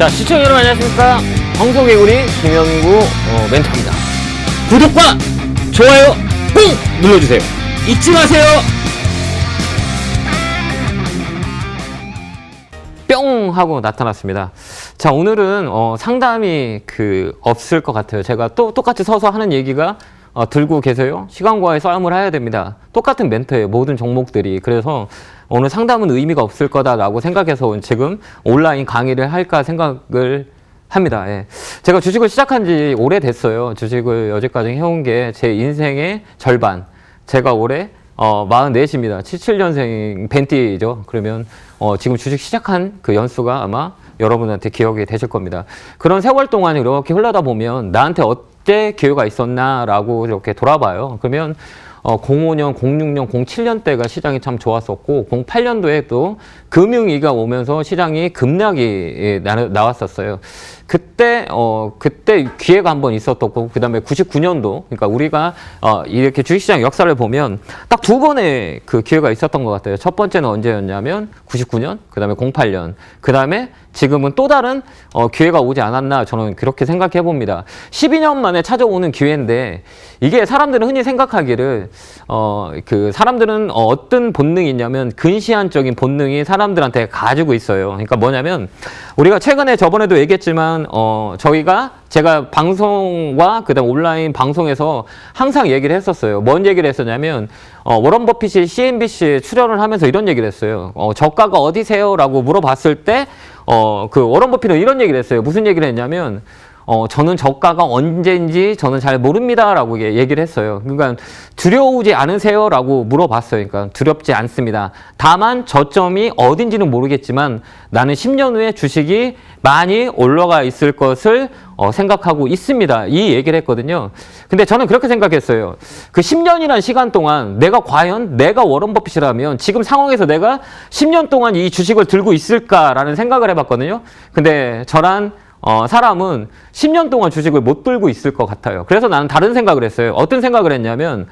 자, 시청자 여러분 안녕하십니까? 황소개구리 김영구 멘토입니다. 구독과 좋아요 꾹 눌러주세요. 잊지 마세요. 뿅 하고 나타났습니다. 자, 오늘은 상담이 없을 것 같아요. 제가 또 똑같이 서서 하는 얘기가 들고 계세요. 시간과의 싸움을 해야 됩니다. 똑같은 멘트예요. 모든 종목들이. 그래서 오늘 상담은 의미가 없을 거다라고 생각해서 지금 온라인 강의를 할까 생각을 합니다. 예. 제가 주식을 시작한 지 오래됐어요. 주식을 여지까지 해온 게 제 인생의 절반. 제가 올해 44입니다. 77년생 벤띠죠. 그러면 지금 주식 시작한 그 연수가 아마 여러분한테 기억이 되실 겁니다. 그런 세월 동안 이렇게 흘러다 보면 나한테 어때 기회가 있었나라고 이렇게 돌아봐요. 그러면 05년, 06년, 07년 때가 시장이 참 좋았었고 08년도에 또 금융위기가 오면서 시장이 급락이 나왔었어요. 그때 기회가 한번 있었었고 그 다음에 99년도 그러니까 우리가 이렇게 주식시장 역사를 보면 딱 두 번의 그 기회가 있었던 것 같아요. 첫 번째는 언제였냐면 99년, 그 다음에 08년, 그 다음에 지금은 또 다른 기회가 오지 않았나 저는 그렇게 생각해 봅니다. 12년 만에 찾아오는 기회인데 이게 사람들은 흔히 생각하기를 사람들은 어떤 본능이 있냐면 근시안적인 본능이 사람들한테 가지고 있어요. 그러니까 뭐냐면 우리가 최근에 저번에도 얘기했지만 제가 방송과 그다음 온라인 방송에서 항상 얘기를 했었어요. 뭔 얘기를 했었냐면 워런 버핏이 CNBC에 출연을 하면서 이런 얘기를 했어요. 저가가 어디세요? 라고 물어봤을 때 워런 버핏은 이런 얘기를 했어요. 무슨 얘기를 했냐면 저는 저가가 언제인지 저는 잘 모릅니다. 라고 얘기를 했어요. 그러니까 두려우지 않으세요? 라고 물어봤어요. 그러니까 두렵지 않습니다. 다만 저점이 어딘지는 모르겠지만 나는 10년 후에 주식이 많이 올라가 있을 것을 생각하고 있습니다. 이 얘기를 했거든요. 근데 저는 그렇게 생각했어요. 그 10년이라는 시간 동안 과연 내가 워런 버핏이라면 지금 상황에서 내가 10년 동안 이 주식을 들고 있을까라는 생각을 해봤거든요. 근데 저란 사람은 10년 동안 주식을 못 들고 있을 것 같아요. 그래서 나는 다른 생각을 했어요. 어떤 생각을 했냐면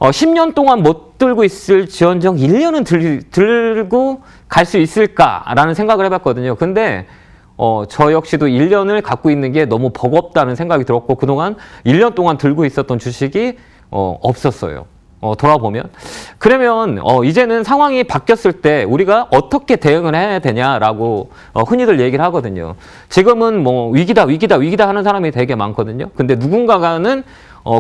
10년 동안 못 들고 있을 지언정 1년은 들고 갈 수 있을까라는 생각을 해봤거든요. 근데 저 역시도 1년을 갖고 있는 게 너무 버겁다는 생각이 들었고 그동안 1년 동안 들고 있었던 주식이 없었어요. 돌아보면. 그러면 이제는 상황이 바뀌었을 때 우리가 어떻게 대응을 해야 되냐라고 흔히들 얘기를 하거든요. 지금은 뭐 위기다 하는 사람이 되게 많거든요. 근데 누군가는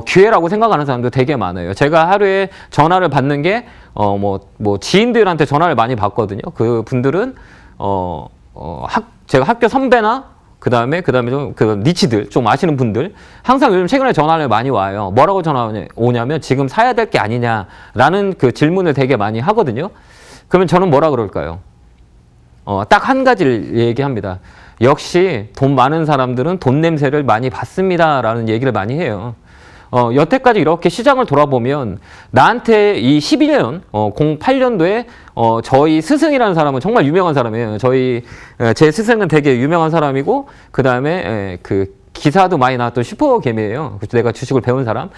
기회라고 생각하는 사람도 되게 많아요. 제가 하루에 전화를 받는 게 지인들한테 전화를 많이 받거든요. 그 분들은 제가 학교 선배나 그 다음에 좀 니치들 좀 아시는 분들 항상 요즘 최근에 전화를 많이 와요. 뭐라고 전화 오냐면 지금 사야 될 게 아니냐라는 그 질문을 되게 많이 하거든요. 그러면 저는 뭐라 그럴까요? 딱 한 가지를 얘기합니다. 역시 돈 많은 사람들은 돈 냄새를 많이 받습니다라는 얘기를 많이 해요. 여태까지 이렇게 시장을 돌아보면 나한테 이 11년, 08년도에 저희 스승이라는 사람은 정말 유명한 사람이에요. 제 스승은 되게 유명한 사람이고 그 다음에 기사도 많이 나왔던 슈퍼개미예요. 내가 주식을 배운 사람.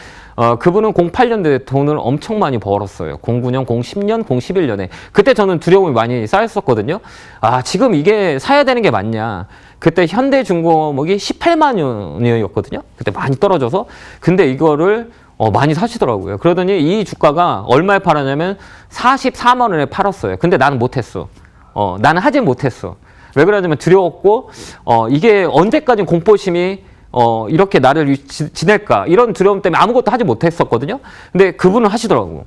그분은 08년도에 돈을 엄청 많이 벌었어요. 09년, 010년, 011년에. 그때 저는 두려움이 많이 쌓였었거든요. 지금 이게 사야 되는 게 맞냐. 그때 현대중공업이 18만 원이었거든요. 그때 많이 떨어져서. 근데 이거를 많이 사시더라고요. 그러더니 이 주가가 얼마에 팔았냐면 44만 원에 팔았어요. 근데 나는 못했어. 나는 하지 못했어. 왜 그러냐면 두려웠고 이게 언제까지 공포심이 이렇게 나를 지낼까 이런 두려움 때문에 아무것도 하지 못했었거든요. 근데 그분은 하시더라고.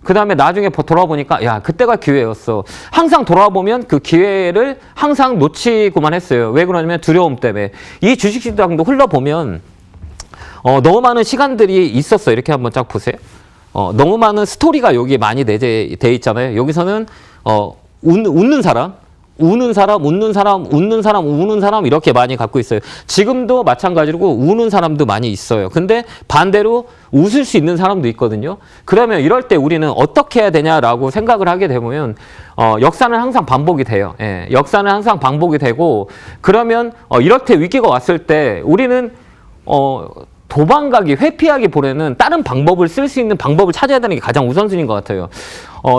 그 다음에 나중에 돌아보니까 야 그때가 기회였어. 항상 돌아보면 그 기회를 항상 놓치고만 했어요. 왜 그러냐면 두려움 때문에. 이 주식시장도 흘러보면 너무 많은 시간들이 있었어요. 이렇게 한번 쫙 보세요. 너무 많은 스토리가 여기 많이 내재돼 있잖아요. 여기서는 웃는 사람, 우는 사람, 웃는 사람, 웃는 사람, 우는 사람 이렇게 많이 갖고 있어요. 지금도 마찬가지로 우는 사람도 많이 있어요. 근데 반대로 웃을 수 있는 사람도 있거든요. 그러면 이럴 때 우리는 어떻게 해야 되냐라고 생각을 하게 되면 역사는 항상 반복이 돼요. 예, 역사는 항상 반복이 되고 그러면 이럴 때 위기가 왔을 때 우리는 도망가기, 회피하기보다는 다른 방법을 쓸 수 있는 방법을 찾아야 되는 게 가장 우선순위인 것 같아요.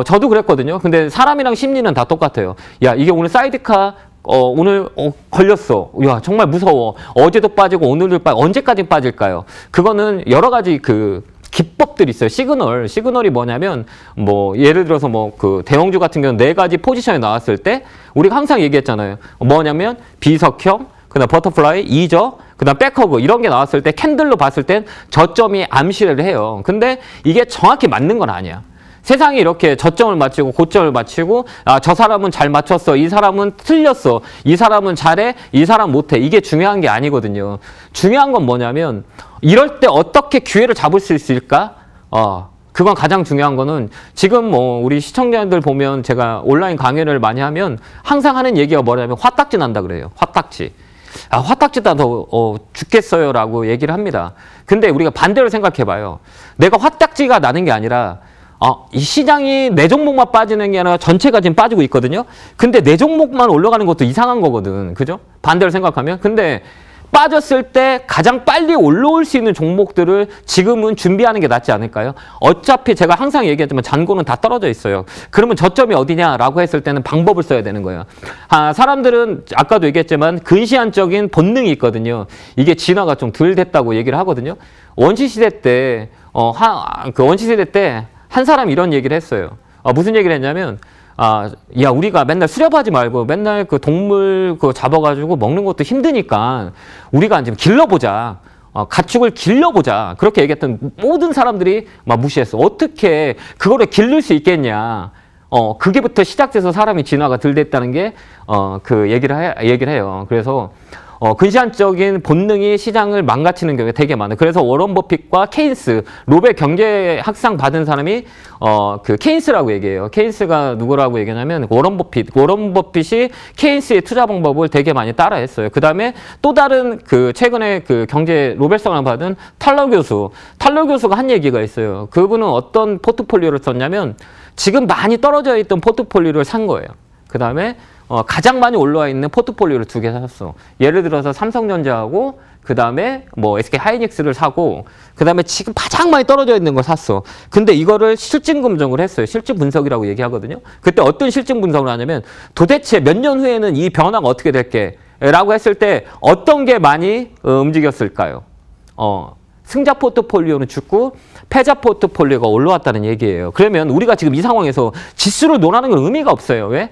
저도 그랬거든요. 근데 사람이랑 심리는 다 똑같아요. 야, 이게 오늘 사이드카 오늘 걸렸어. 야, 정말 무서워. 어제도 빠지고 오늘도 빠지고 언제까지 빠질까요? 그거는 여러 가지 그 기법들이 있어요. 시그널이 뭐냐면 뭐 예를 들어서 뭐 그 대형주 같은 경우는 4가지 포지션이 나왔을 때 우리가 항상 얘기했잖아요. 뭐냐면 비석형, 그다음 버터플라이, 이저, 그다음 백허그 이런 게 나왔을 때 캔들로 봤을 땐 저점이 암시를 해요. 근데 이게 정확히 맞는 건 아니야. 세상이 이렇게 저점을 맞추고 고점을 맞추고 저 사람은 잘 맞췄어. 이 사람은 틀렸어. 이 사람은 잘해. 이 사람 못해. 이게 중요한 게 아니거든요. 중요한 건 뭐냐면 이럴 때 어떻게 기회를 잡을 수 있을까? 그건 가장 중요한 거는 지금 뭐 우리 시청자들 보면 제가 온라인 강연을 많이 하면 항상 하는 얘기가 뭐냐면 화딱지 난다 그래요. 화딱지. 화딱지 나서 죽겠어요 라고 얘기를 합니다. 근데 우리가 반대로 생각해 봐요. 내가 화딱지가 나는 게 아니라 이 시장이 내 종목만 빠지는 게 아니라 전체가 지금 빠지고 있거든요. 근데 내 종목만 올라가는 것도 이상한 거거든. 그죠? 반대로 생각하면. 근데 빠졌을 때 가장 빨리 올라올 수 있는 종목들을 지금은 준비하는 게 낫지 않을까요? 어차피 제가 항상 얘기하지만 잔고는 다 떨어져 있어요. 그러면 저점이 어디냐라고 했을 때는 방법을 써야 되는 거예요. 사람들은 아까도 얘기했지만 근시안적인 본능이 있거든요. 이게 진화가 좀 덜 됐다고 얘기를 하거든요. 원시시대 때, 원시시대 때 한 사람이 이런 얘기를 했어요. 무슨 얘기를 했냐면, 야, 우리가 맨날 수렵하지 말고 맨날 그 동물 잡아가지고 먹는 것도 힘드니까 우리가 좀 길러보자. 가축을 길러보자. 그렇게 얘기했던 모든 사람들이 막 무시했어. 어떻게 그거를 기를 수 있겠냐. 그게부터 시작돼서 사람이 진화가 덜 됐다는 게, 그 얘기를 해요. 그래서, 근시안적인 본능이 시장을 망가뜨리는 경우가 되게 많아요. 그래서 워런 버핏과 케인스, 노벨 경제학상 받은 사람이 그 케인스라고 얘기해요. 케인스가 누구라고 얘기하냐면 워런 버핏이 케인스의 투자 방법을 되게 많이 따라했어요. 그 다음에 또 다른 그 최근에 그 경제 노벨상을 받은 탈러 교수가 한 얘기가 있어요. 그분은 어떤 포트폴리오를 썼냐면 지금 많이 떨어져 있던 포트폴리오를 산 거예요. 그 다음에 가장 많이 올라와 있는 포트폴리오를 2개 샀어. 예를 들어서 삼성전자하고 그 다음에 뭐 SK 하이닉스를 사고 그 다음에 지금 가장 많이 떨어져 있는 걸 샀어. 근데 이거를 실증 검증을 했어요. 실증 분석이라고 얘기하거든요. 그때 어떤 실증 분석을 하냐면 도대체 몇 년 후에는 이 변화가 어떻게 될게? 라고 했을 때 어떤 게 많이 움직였을까요? 승자 포트폴리오는 죽고 패자 포트폴리오가 올라왔다는 얘기예요. 그러면 우리가 지금 이 상황에서 지수를 논하는 건 의미가 없어요. 왜?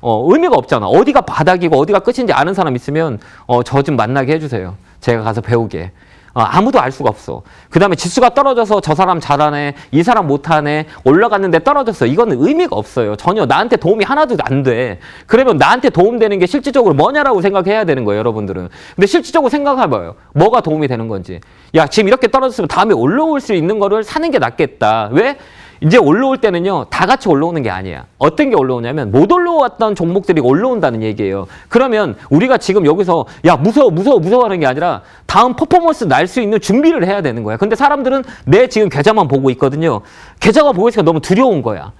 의미가 없잖아. 어디가 바닥이고 어디가 끝인지 아는 사람 있으면 저 좀 만나게 해주세요. 제가 가서 배우게. 아무도 알 수가 없어. 그 다음에 지수가 떨어져서 저 사람 잘하네, 이 사람 못하네, 올라갔는데 떨어졌어. 이거는 의미가 없어요. 전혀 나한테 도움이 하나도 안 돼. 그러면 나한테 도움되는 게 실질적으로 뭐냐라고 생각해야 되는 거예요, 여러분들은. 근데 실질적으로 생각해봐요. 뭐가 도움이 되는 건지. 야, 지금 이렇게 떨어졌으면 다음에 올라올 수 있는 거를 사는 게 낫겠다. 왜? 이제 올라올 때는요, 다 같이 올라오는 게 아니야. 어떤 게 올라오냐면 못 올라왔던 종목들이 올라온다는 얘기예요. 그러면 우리가 지금 여기서 야, 무서워 하는 게 아니라 다음 퍼포먼스 날 수 있는 준비를 해야 되는 거야. 근데 사람들은 내 지금 계좌만 보고 있거든요. 계좌가 보고 있으니까 너무 두려운 거야.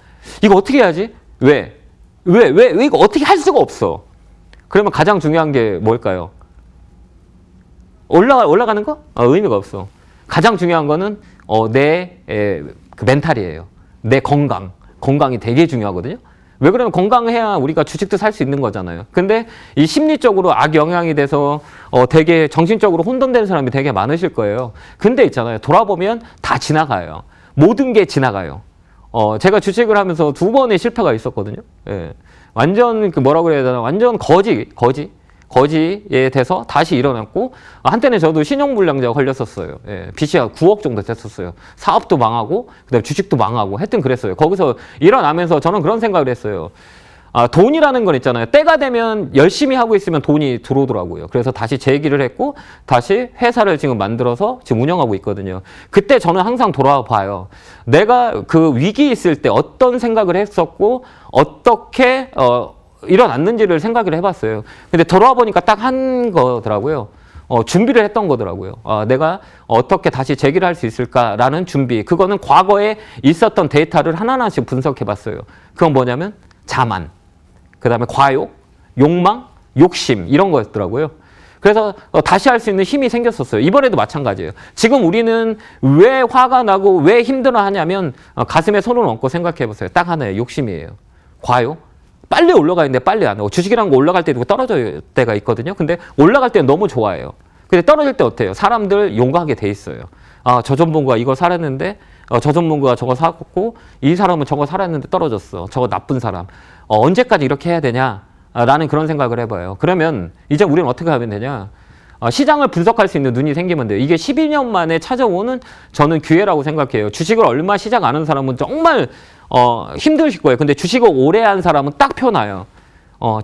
이거 어떻게 해야지? 왜 이거 어떻게 할 수가 없어. 그러면 가장 중요한 게 뭘까요? 올라가는 거? 의미가 없어. 가장 중요한 거는 그 멘탈이에요. 내 건강이 되게 중요하거든요. 왜 그러면 건강해야 우리가 주식도 살 수 있는 거잖아요. 근데 이 심리적으로 악영향이 돼서 되게 정신적으로 혼돈되는 사람이 되게 많으실 거예요. 근데 있잖아요. 돌아보면 다 지나가요. 모든 게 지나가요. 제가 주식을 하면서 2번의 실패가 있었거든요. 예. 완전 뭐라고 그래야 되나? 완전 거지에 돼서 다시 일어났고 한때는 저도 신용불량자가 걸렸었어요. 예, 빚이 9억 정도 됐었어요. 사업도 망하고 그다음에 주식도 망하고 하여튼 그랬어요. 거기서 일어나면서 저는 그런 생각을 했어요. 돈이라는 건 있잖아요. 때가 되면 열심히 하고 있으면 돈이 들어오더라고요. 그래서 다시 재기를 했고 다시 회사를 지금 만들어서 지금 운영하고 있거든요. 그때 저는 항상 돌아봐요. 내가 그 위기 있을 때 어떤 생각을 했었고 어떻게 일어났는지를 생각을 해봤어요. 근데 돌아와 보니까 딱 한 거더라고요. 준비를 했던 거더라고요. 내가 어떻게 다시 재기를 할 수 있을까라는 준비. 그거는 과거에 있었던 데이터를 하나하나씩 분석해 봤어요. 그건 뭐냐면 자만, 그 다음에 과욕, 욕망, 욕심 이런 거였더라고요. 그래서 다시 할 수 있는 힘이 생겼었어요. 이번에도 마찬가지예요. 지금 우리는 왜 화가 나고 왜 힘들어 하냐면 가슴에 손을 얹고 생각해 보세요. 딱 하나예요. 욕심이에요. 과욕. 빨리 올라가는데 빨리 안 오고 주식이라는 거 올라갈 때도 떨어질 때가 있거든요. 근데 올라갈 때는 너무 좋아해요. 근데 떨어질 때 어때요? 사람들 용가하게 돼 있어요. 아, 저 전문가가 이거 살았는데 저 전문가가 저거 사고 이 사람은 저거 살았는데 떨어졌어. 저거 나쁜 사람. 언제까지 이렇게 해야 되냐? 라는 그런 생각을 해봐요. 그러면 이제 우리는 어떻게 하면 되냐? 시장을 분석할 수 있는 눈이 생기면 돼요. 이게 12년 만에 찾아오는 저는 기회라고 생각해요. 주식을 얼마 시작 안 하는 사람은 정말 힘드실 거예요. 근데 주식을 오래 한 사람은 딱 표나요.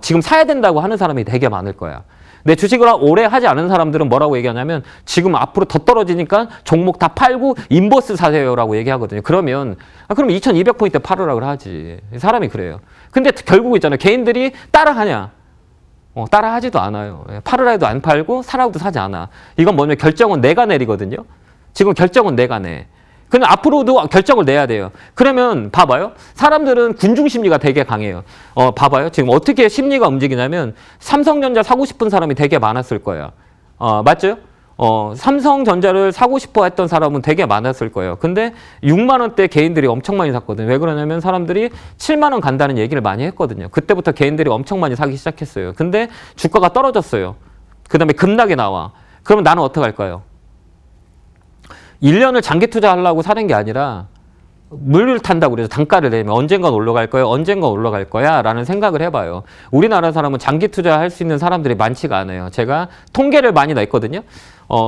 지금 사야 된다고 하는 사람이 되게 많을 거야. 근데 주식을 오래 하지 않은 사람들은 뭐라고 얘기하냐면 지금 앞으로 더 떨어지니까 종목 다 팔고 인버스 사세요라고 얘기하거든요. 그러면 그럼 2200포인트 팔으라고 하지. 사람이 그래요. 근데 결국 있잖아요. 개인들이 따라하냐? 따라하지도 않아요. 팔으라 해도 안 팔고 사라고도 사지 않아. 이건 뭐냐면 결정은 내가 내리거든요. 지금 결정은 내가 내. 근데 앞으로도 결정을 내야 돼요. 그러면 봐봐요. 사람들은 군중 심리가 되게 강해요. 봐봐요. 지금 어떻게 심리가 움직이냐면 삼성전자 사고 싶은 사람이 되게 많았을 거예요. 맞죠? 삼성전자를 사고 싶어 했던 사람은 되게 많았을 거예요. 근데 6만 원대 개인들이 엄청 많이 샀거든요. 왜 그러냐면 사람들이 7만 원 간다는 얘기를 많이 했거든요. 그때부터 개인들이 엄청 많이 사기 시작했어요. 근데 주가가 떨어졌어요. 그 다음에 급락이 나와. 그러면 나는 어떻게 할까요? 1년을 장기 투자하려고 사는 게 아니라 물을 탄다고 그래서 단가를 내면 언젠간 올라갈 거야, 언젠간 올라갈 거야 라는 생각을 해봐요. 우리나라 사람은 장기 투자할 수 있는 사람들이 많지가 않아요. 제가 통계를 많이 냈거든요.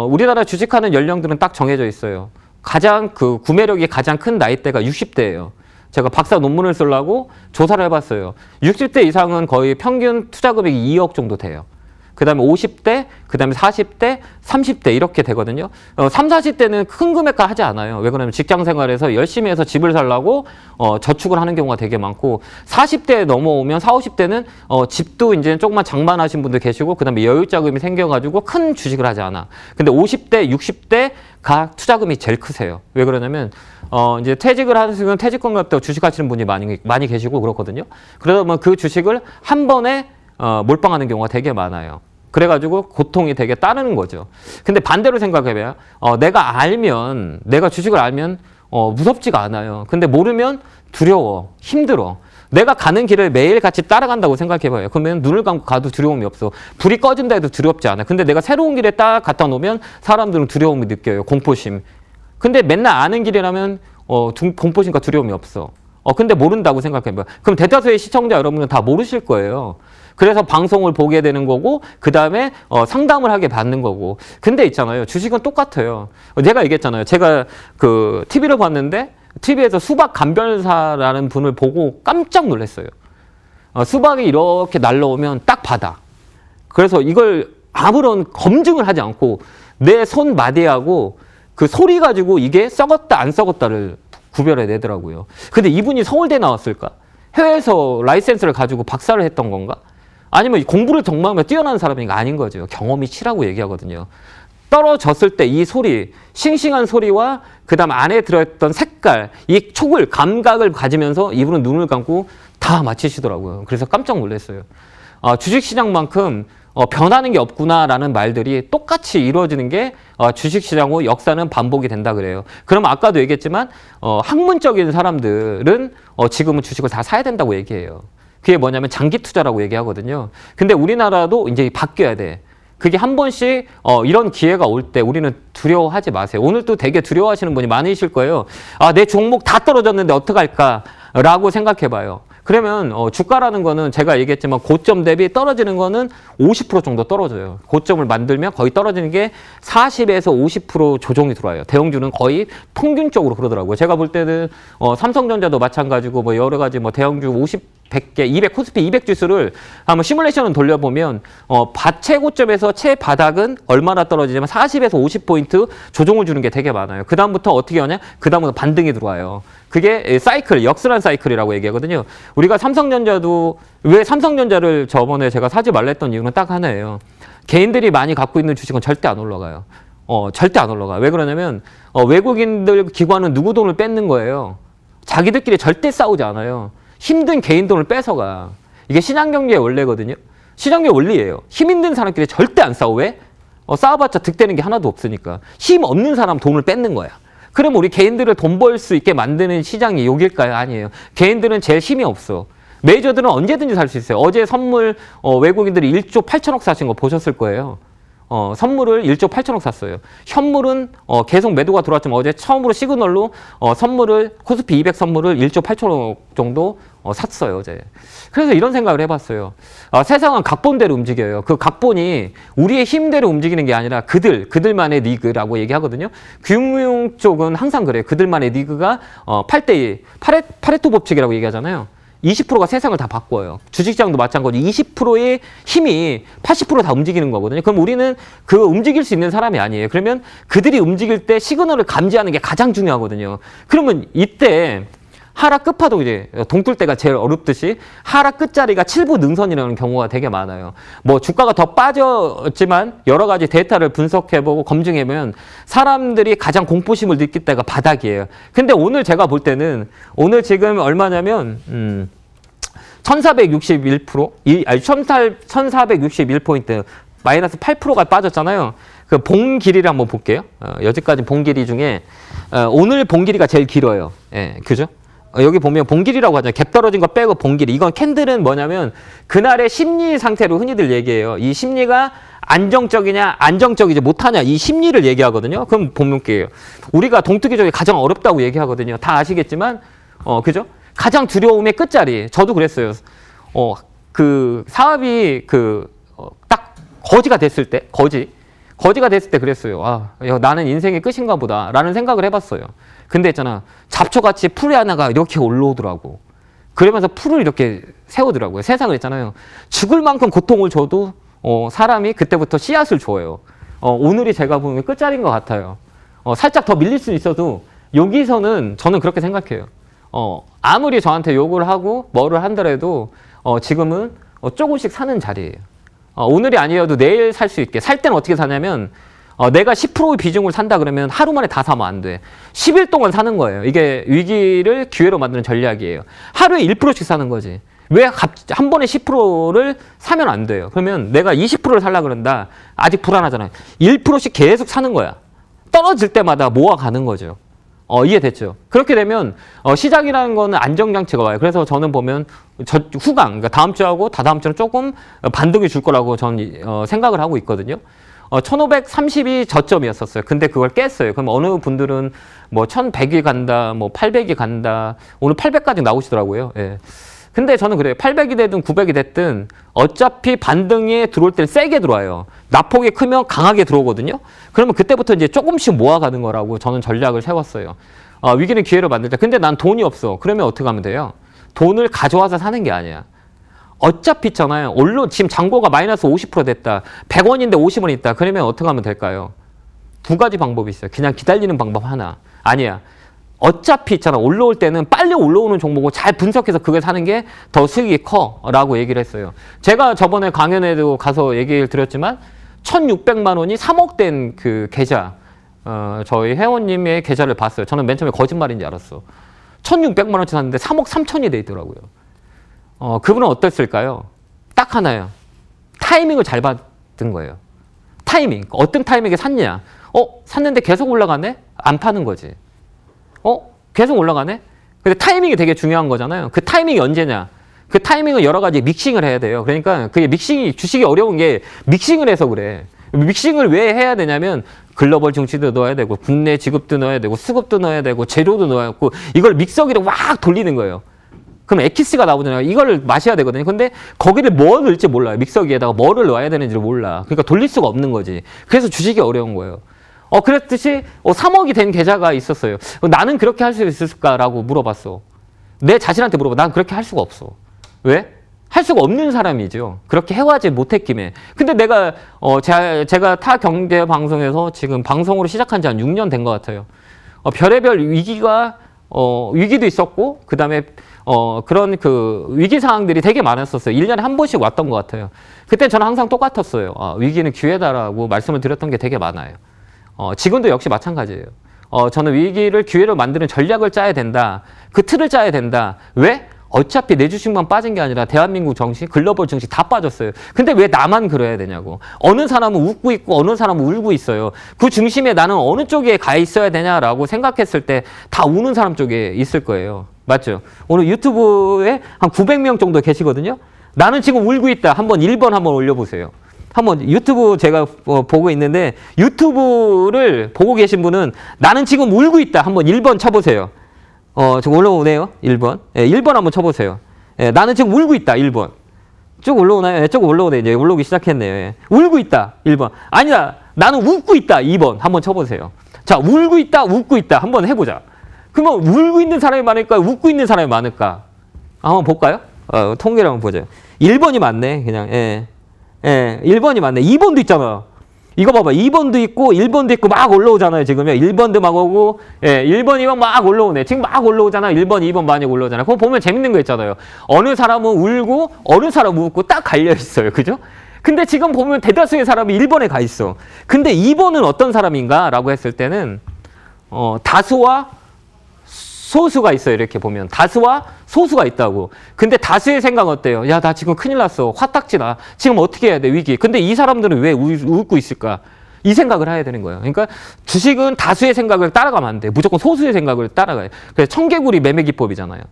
우리나라 주식하는 연령들은 딱 정해져 있어요. 가장 구매력이 가장 큰 나이대가 60대예요. 제가 박사 논문을 쓰려고 조사를 해봤어요. 60대 이상은 거의 평균 투자 금액이 2억 정도 돼요. 그 다음에 50대, 그 다음에 40대, 30대 이렇게 되거든요. 3, 40대는 큰 금액가 하지 않아요. 왜 그러냐면 직장 생활에서 열심히 해서 집을 살라고 저축을 하는 경우가 되게 많고 40대에 넘어오면 40, 50대는 집도 이제 조금만 장만하신 분들 계시고 그 다음에 여유 자금이 생겨가지고 큰 주식을 하지 않아. 근데 50대, 60대 각 투자금이 제일 크세요. 왜 그러냐면 이제 퇴직을 하시는 퇴직금 같다고 주식하시는 분이 많이 계시고 그렇거든요. 그러다 보면 그 주식을 한 번에 몰빵하는 경우가 되게 많아요. 그래가지고 고통이 되게 따르는 거죠. 근데 반대로 생각해봐요. 내가 주식을 알면 무섭지가 않아요. 근데 모르면 두려워, 힘들어. 내가 가는 길을 매일 같이 따라간다고 생각해봐요. 그러면 눈을 감고 가도 두려움이 없어. 불이 꺼진다 해도 두렵지 않아. 근데 내가 새로운 길에 딱 갖다 놓으면 사람들은 두려움을 느껴요. 공포심. 근데 맨날 아는 길이라면 공포심과 두려움이 없어. 근데 모른다고 생각해봐요. 그럼 대다수의 시청자 여러분은 다 모르실 거예요. 그래서 방송을 보게 되는 거고 그 다음에 상담을 하게 받는 거고. 근데 있잖아요. 주식은 똑같아요. 제가 얘기했잖아요. 제가 TV를 봤는데 TV에서 수박 감별사라는 분을 보고 깜짝 놀랐어요. 수박이 이렇게 날라오면 딱 받아. 그래서 이걸 아무런 검증을 하지 않고 내 손마디하고 그 소리 가지고 이게 썩었다 안 썩었다를 구별해 내더라고요. 근데 이분이 서울대 나왔을까? 해외에서 라이센스를 가지고 박사를 했던 건가? 아니면 공부를 정말 뛰어난 사람이 아닌 거죠. 경험이 치라고 얘기하거든요. 떨어졌을 때 이 소리, 싱싱한 소리와 그 다음 안에 들어있던 색깔, 이 촉을, 감각을 가지면서 이분은 눈을 감고 다 맞히시더라고요. 그래서 깜짝 놀랐어요. 주식시장만큼 변하는 게 없구나라는 말들이 똑같이 이루어지는 게 주식시장의 역사는 반복이 된다 그래요. 그럼 아까도 얘기했지만 학문적인 사람들은 지금은 주식을 다 사야 된다고 얘기해요. 그게 뭐냐면 장기 투자라고 얘기하거든요. 근데 우리나라도 이제 바뀌어야 돼. 그게 한 번씩 이런 기회가 올 때 우리는 두려워하지 마세요. 오늘 또 되게 두려워하시는 분이 많으실 거예요. 내 종목 다 떨어졌는데 어떡할까라고 생각해봐요. 그러면 주가라는 거는 제가 얘기했지만 고점 대비 떨어지는 거는 50% 정도 떨어져요. 고점을 만들면 거의 떨어지는 게 40에서 50% 조정이 들어와요. 대형주는 거의 평균적으로 그러더라고요. 제가 볼 때는 삼성전자도 마찬가지고 뭐 여러 가지 뭐 대형주 50, 100개, 200, 코스피 200 지수를 한번 시뮬레이션을 돌려보면 최고점에서 최바닥은 얼마나 떨어지냐면 40에서 50포인트 조정을 주는 게 되게 많아요. 그 다음부터 어떻게 하냐? 그 다음부터 반등이 들어와요. 그게 사이클, 역순환 사이클이라고 얘기하거든요. 우리가 삼성전자도 왜 삼성전자를 저번에 제가 사지 말라 했던 이유는 딱 하나예요. 개인들이 많이 갖고 있는 주식은 절대 안 올라가요. 절대 안 올라가. 왜 그러냐면 외국인들 기관은 누구 돈을 뺏는 거예요. 자기들끼리 절대 싸우지 않아요. 힘든 개인 돈을 뺏어가. 이게 시장경제의 원래거든요. 시장경제 원리예요. 힘 있는 사람끼리 절대 안 싸워. 왜? 싸워봤자 득되는 게 하나도 없으니까. 힘 없는 사람 돈을 뺏는 거야. 그럼 우리 개인들을 돈 벌 수 있게 만드는 시장이 여길까요? 아니에요. 개인들은 제일 힘이 없어. 메이저들은 언제든지 살 수 있어요. 어제 선물 외국인들이 1조 8천억 사신 거 보셨을 거예요. 선물을 1조 8천억 샀어요. 현물은 계속 매도가 들어왔지만 어제 처음으로 시그널로 선물을 코스피 200 선물을 1조 8천억 정도 샀어요, 어제. 그래서 이런 생각을 해봤어요. 세상은 각본대로 움직여요. 그 각본이 우리의 힘대로 움직이는 게 아니라 그들만의 리그라고 얘기하거든요. 금융 쪽은 항상 그래요. 그들만의 리그가 8대2, 파레토 법칙이라고 얘기하잖아요. 20%가 세상을 다 바꿔요. 주식시장도 마찬가지. 20%의 힘이 80% 다 움직이는 거거든요. 그럼 우리는 그 움직일 수 있는 사람이 아니에요. 그러면 그들이 움직일 때 시그널을 감지하는 게 가장 중요하거든요. 그러면 이때 하락 끝파도 이제 동tul 때가 제일 어렵듯이 하락 끝자리가 7부 능선이라는 경우가 되게 많아요. 뭐 주가가 더 빠졌지만 여러 가지 데이터를 분석해보고 검증해보면 사람들이 가장 공포심을 느낄 때가 바닥이에요. 근데 오늘 제가 볼 때는 오늘 지금 얼마냐면 1461%, 1461포인트 마이너스 8%가 빠졌잖아요. 그 봉 길이를 한번 볼게요. 여기까지 봉 길이 중에 오늘 봉 길이가 제일 길어요. 예, 그죠? 여기 보면 봉길이라고 하잖아요. 갭 떨어진 거 빼고 봉길이. 이건 캔들은 뭐냐면 그날의 심리 상태로 흔히들 얘기해요. 이 심리가 안정적이냐 안정적이지 못하냐 이 심리를 얘기하거든요. 그럼 볼게요. 우리가 동투기 중에 가장 어렵다고 얘기하거든요. 다 아시겠지만 그죠? 가장 두려움의 끝자리. 저도 그랬어요. 그 사업이 딱 거지가 됐을 때 거지가 됐을 때 그랬어요. 야, 나는 인생의 끝인가 보다 라는 생각을 해봤어요. 근데 있잖아, 잡초같이 풀이 하나가 이렇게 올라오더라고. 그러면서 풀을 이렇게 세우더라고요. 세상을 있잖아요. 죽을 만큼 고통을 줘도 사람이 그때부터 씨앗을 줘요. 오늘이 제가 보는 끝자리인 것 같아요. 살짝 더 밀릴 수 있어도 여기서는 저는 그렇게 생각해요. 아무리 저한테 욕을 하고 뭐를 한더라도 지금은 조금씩 사는 자리예요. 오늘이 아니어도 내일 살 수 있게. 살 때는 어떻게 사냐면 내가 10%의 비중을 산다 그러면 하루 만에 다 사면 안 돼. 10일 동안 사는 거예요. 이게 위기를 기회로 만드는 전략이에요. 하루에 1%씩 사는 거지. 왜 한 번에 10%를 사면 안 돼요? 그러면 내가 20%를 살라 그런다. 아직 불안하잖아요. 1%씩 계속 사는 거야. 떨어질 때마다 모아가는 거죠. 이해됐죠? 그렇게 되면 시장이라는 거는 안정장치가 와요. 그래서 저는 보면 후강, 그러니까 다음 주하고 다다음 주는 조금 반등이 줄 거라고 저는 생각을 하고 있거든요. 1530이 저점이었었어요. 근데 그걸 깼어요. 그럼 어느 분들은 뭐 1100이 간다, 뭐 800이 간다. 오늘 800까지 나오시더라고요. 예. 근데 저는 그래요. 800이 되든 900이 됐든 어차피 반등에 들어올 때는 세게 들어와요. 낙폭이 크면 강하게 들어오거든요. 그러면 그때부터 이제 조금씩 모아가는 거라고 저는 전략을 세웠어요. 위기는 기회로 만들 때. 근데 난 돈이 없어. 그러면 어떻게 하면 돼요? 돈을 가져와서 사는 게 아니야. 어차피 있잖아요. 지금 잔고가 마이너스 50% 됐다. 100원인데 50원 있다. 그러면 어떻게 하면 될까요? 두 가지 방법이 있어요. 그냥 기다리는 방법 하나. 아니야. 어차피 있잖아. 올라올 때는 빨리 올라오는 종목을 잘 분석해서 그걸 사는 게 더 수익이 커라고 얘기를 했어요. 제가 저번에 강연에도 가서 얘기를 드렸지만 1,600만 원이 3억 된 그 계좌, 저희 회원님의 계좌를 봤어요. 저는 맨 처음에 거짓말인지 알았어. 1,600만 원치 샀는데 3억 3천이 돼 있더라고요. 그분은 어땠을까요? 딱 하나요. 타이밍을 잘 받은 거예요. 타이밍. 어떤 타이밍에 샀냐? 샀는데 계속 올라가네? 안 파는 거지. 계속 올라가네? 근데 타이밍이 되게 중요한 거잖아요. 그 타이밍이 언제냐? 그 타이밍은 여러 가지 믹싱을 해야 돼요. 그러니까 그게 주식이 어려운 게 믹싱을 해서 그래. 믹싱을 왜 해야 되냐면 글로벌 증시도 넣어야 되고 국내 지급도 넣어야 되고 수급도 넣어야 되고 재료도 넣어야 되고 이걸 믹서기로 막 돌리는 거예요. 그럼 에키스가 나오잖아요. 이거를 마셔야 되거든요. 근데 거기를 뭐 넣을지 몰라요. 믹서기에다가 뭐를 넣어야 되는지를 몰라. 그러니까 돌릴 수가 없는 거지. 그래서 주식이 어려운 거예요. 그랬듯이 3억이 된 계좌가 있었어요. 나는 그렇게 할 수 있을까라고 물어봤어. 내 자신한테 물어봐. 난 그렇게 할 수가 없어. 왜? 할 수가 없는 사람이죠. 그렇게 해와지 못했기에. 근데 내가 제가 타 경제 방송에서 지금 방송으로 시작한 지 한 6년 된 것 같아요. 별의별 위기도 있었고 그다음에 그런 위기 상황들이 되게 많았었어요. 1년에 한 번씩 왔던 것 같아요. 그때 저는 항상 똑같았어요. 위기는 기회다라고 말씀을 드렸던 게 되게 많아요. 지금도 역시 마찬가지예요. 저는 위기를 기회로 만드는 전략을 짜야 된다. 그 틀을 짜야 된다. 왜? 어차피 내 주식만 빠진 게 아니라 대한민국 정신, 글로벌 증시 다 빠졌어요. 근데 왜 나만 그래야 되냐고. 어느 사람은 웃고 있고 어느 사람은 울고 있어요. 그 중심에 나는 어느 쪽에 가 있어야 되냐라고 생각했을 때 다 우는 사람 쪽에 있을 거예요. 맞죠? 오늘 유튜브에 한 900명 정도 계시거든요. 나는 지금 울고 있다. 한번 1번 한번 올려보세요. 한번 유튜브 제가 보고 있는데 유튜브를 보고 계신 분은 나는 지금 울고 있다. 한번 1번 쳐보세요. 지금 올라오네요. 1번. 예, 1번 한번 쳐보세요. 예, 나는 지금 울고 있다. 1번. 쭉 올라오나요? 예, 쭉 올라오네. 이제 올라오기 시작했네요. 예. 울고 있다. 1번. 아니다. 나는 웃고 있다. 2번. 한번 쳐보세요. 자, 울고 있다. 웃고 있다. 한번 해보자. 그러면 울고 있는 사람이 많을까? 웃고 있는 사람이 많을까? 한번 볼까요? 통계를 한번 보죠. 1번이 맞네. 그냥. 예. 예, 1번이 맞네. 2번도 있잖아. 이거 봐봐. 2번도 있고 1번도 있고 막 올라오잖아요. 지금요. 1번도 막 오고 1번이면 막 올라오네. 지금 막 올라오잖아. 1번, 2번 많이 올라오잖아. 그거 보면 재밌는 거 있잖아요. 어느 사람은 울고 어느 사람은 웃고 딱 갈려 있어요. 그죠? 근데 지금 보면 대다수의 사람이 1번에 가 있어. 근데 2번은 어떤 사람인가? 라고 했을 때는 다수와 소수가 있어요. 이렇게 보면 다수와 소수가 있다고. 근데 다수의 생각은 어때요? 야, 나 지금 큰일 났어. 화딱지나. 지금 어떻게 해야 돼? 위기. 근데 이 사람들은 왜 웃고 있을까? 이 생각을 해야 되는 거예요. 그러니까 주식은 다수의 생각을 따라가면 안 돼. 무조건 소수의 생각을 따라가요. 그래서 청개구리 매매기법이잖아요.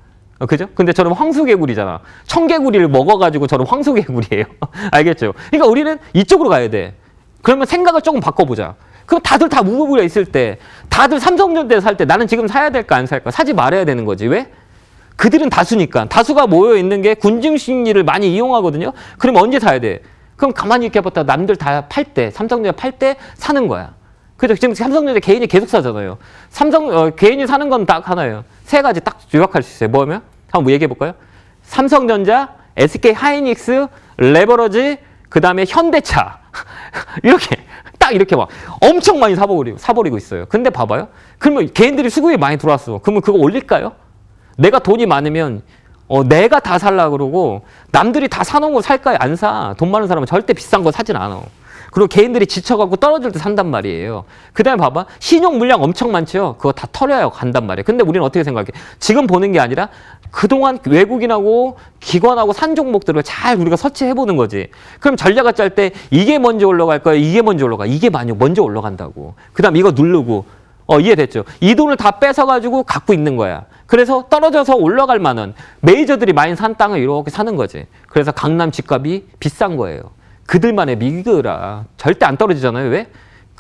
그죠? 근데 저는 황소개구리잖아. 청개구리를 먹어가지고 저는 황소개구리예요. 알겠죠? 그러니까 우리는 이쪽으로 가야 돼. 그러면 생각을 조금 바꿔보자. 그럼 다들 다 무구부가 있을 때, 다들 삼성전자 살 때 나는 지금 사야 될까 안 살까? 사지 말아야 되는 거지. 왜? 그들은 다수니까. 다수가 모여 있는 게 군중 심리를 많이 이용하거든요. 그럼 언제 사야 돼? 그럼 가만히 이렇게 봤다 남들 다 팔 때, 삼성전자 팔 때 사는 거야. 그죠? 지금 삼성전자 개인이 계속 사잖아요. 개인이 사는 건 딱 하나예요. 세 가지 딱 요약할 수 있어요. 뭐면? 한번 얘기해 볼까요? 삼성전자, SK 하이닉스, 레버러지, 그 다음에 현대차. 이렇게. 딱 이렇게 막 엄청 많이 사버리고 있어요. 근데 봐봐요. 그러면 개인들이 수급이 많이 들어왔어. 그러면 그거 올릴까요? 내가 돈이 많으면 내가 다 살라고 그러고 남들이 다 사놓은 거 살까요? 안 사. 돈 많은 사람은 절대 비싼 거 사진 않아. 그리고 개인들이 지쳐갖고 떨어질 때 산단 말이에요. 그 다음에 봐봐. 신용 물량 엄청 많죠? 그거 다 털어야 간단 말이에요. 근데 우리는 어떻게 생각해? 지금 보는 게 아니라 그동안 외국인하고 기관하고 산 종목들을 잘 우리가 서치해보는 거지. 그럼 전략을 짤 때 이게 먼저 올라갈 거야? 이게 먼저 올라가? 이게 먼저 올라간다고. 그 다음 이거 누르고. 이해됐죠? 이 돈을 다 뺏어가지고 갖고 있는 거야. 그래서 떨어져서 올라갈 만한 메이저들이 많이 산 땅을 이렇게 사는 거지. 그래서 강남 집값이 비싼 거예요. 그들만의 미그라. 절대 안 떨어지잖아요. 왜?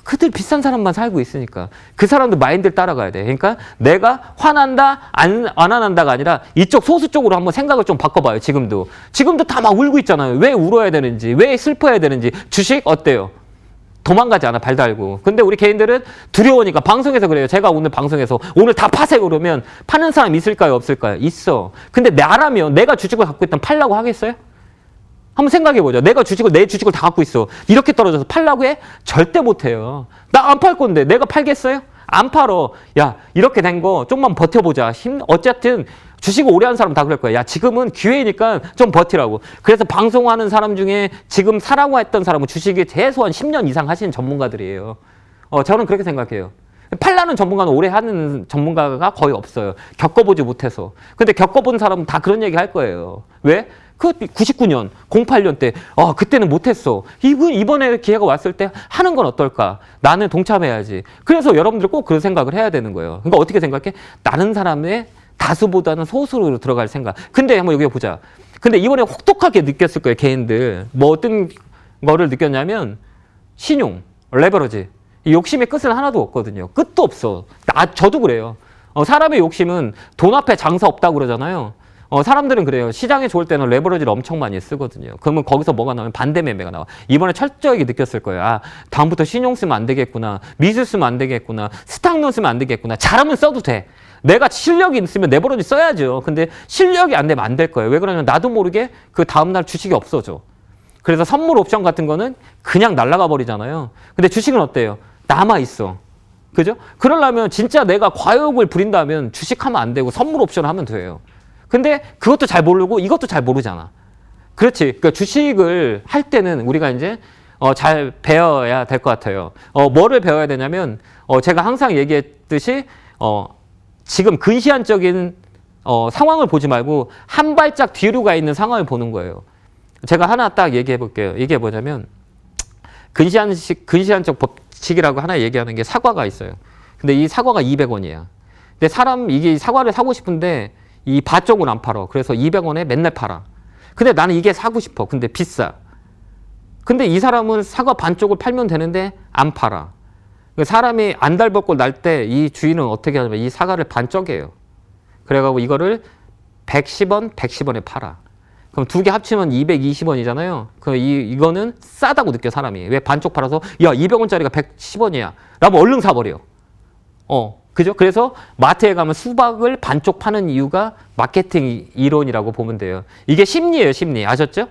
그들 비싼 사람만 살고 있으니까. 그 사람들 마인드를 따라가야 돼. 그러니까 내가 화난다, 안 화난다가 아니라 이쪽 소수 쪽으로 한번 생각을 좀 바꿔봐요. 지금도 다 막 울고 있잖아요. 왜 울어야 되는지, 왜 슬퍼야 되는지. 주식 어때요? 도망가지 않아, 발 달고. 근데 우리 개인들은 두려우니까. 방송에서 그래요. 제가 오늘 방송에서 오늘 다 파세요 그러면 파는 사람 있을까요? 없을까요? 있어. 근데 나라면 내가 주식을 갖고 있다면 팔라고 하겠어요? 한번 생각해보자. 내 주식을 다 갖고 있어. 이렇게 떨어져서 팔라고 해? 절대 못해요. 나 안 팔 건데 내가 팔겠어요? 안 팔어. 야, 이렇게 된 거 좀만 버텨보자. 어쨌든 주식을 오래 한 사람 다 그럴 거야. 야, 지금은 기회니까 좀 버티라고. 그래서 방송하는 사람 중에 지금 사라고 했던 사람은 주식이 최소한 10년 이상 하시는 전문가들이에요. 저는 그렇게 생각해요. 팔라는 전문가는 오래 하는 전문가가 거의 없어요. 겪어보지 못해서. 근데 겪어본 사람은 다 그런 얘기 할 거예요. 왜? 그 99년, 08년 때, 그때는 못했어. 이번에 기회가 왔을 때 하는 건 어떨까? 나는 동참해야지. 그래서 여러분들 꼭 그런 생각을 해야 되는 거예요. 그러니까 어떻게 생각해? 다른 사람의 다수보다는 소수로 들어갈 생각. 근데 한번 여기 보자. 근데 이번에 혹독하게 느꼈을 거예요, 개인들. 뭐 어떤 거를 느꼈냐면, 신용, 레버러지. 이 욕심의 끝은 하나도 없거든요. 끝도 없어. 저도 그래요. 사람의 욕심은 돈 앞에 장사 없다고 그러잖아요. 사람들은 그래요. 시장이 좋을 때는 레버리지를 엄청 많이 쓰거든요. 그러면 거기서 뭐가 나오면 반대 매매가 나와. 이번에 철저하게 느꼈을 거예요. 아, 다음부터 신용 쓰면 안 되겠구나. 미술 쓰면 안 되겠구나. 스탁론 쓰면 안 되겠구나. 잘하면 써도 돼. 내가 실력이 있으면 레버리지 써야죠. 근데 실력이 안 되면 안 될 거예요. 왜 그러냐면 나도 모르게 그 다음날 주식이 없어져. 그래서 선물 옵션 같은 거는 그냥 날아가 버리잖아요. 근데 주식은 어때요? 남아있어. 그죠? 그러려면 진짜 내가 과욕을 부린다면 주식하면 안 되고 선물 옵션 하면 돼요. 근데 그것도 잘 모르고 이것도 잘 모르잖아. 그렇지. 그러니까 주식을 할 때는 우리가 이제 잘 배워야 될 것 같아요. 뭐를 배워야 되냐면 제가 항상 얘기했듯이 지금 근시안적인 상황을 보지 말고 한 발짝 뒤로 가 있는 상황을 보는 거예요. 제가 하나 딱 얘기해 볼게요. 이게 뭐냐면 근시안적 법칙이라고 하나 얘기하는 게 사과가 있어요. 근데 이 사과가 200원이야. 근데 이게 사과를 사고 싶은데 이 바 쪽은 안 팔아. 그래서 200원에 맨날 팔아. 근데 나는 이게 사고 싶어. 근데 비싸. 근데 이 사람은 사과 반 쪽을 팔면 되는데 안 팔아. 사람이 안달벗고 날 때 이 주인은 어떻게 하냐면 이 사과를 반 쪼개요. 그래가지고 이거를 110원, 110원에 팔아. 그럼 두 개 합치면 220원이잖아요. 그럼 이거는 싸다고 느껴, 사람이. 왜 반쪽 팔아서, 야, 200원짜리가 110원이야. 라고 얼른 사버려. 그죠? 그래서 마트에 가면 수박을 반쪽 파는 이유가 마케팅 이론이라고 보면 돼요. 이게 심리예요, 심리. 아셨죠?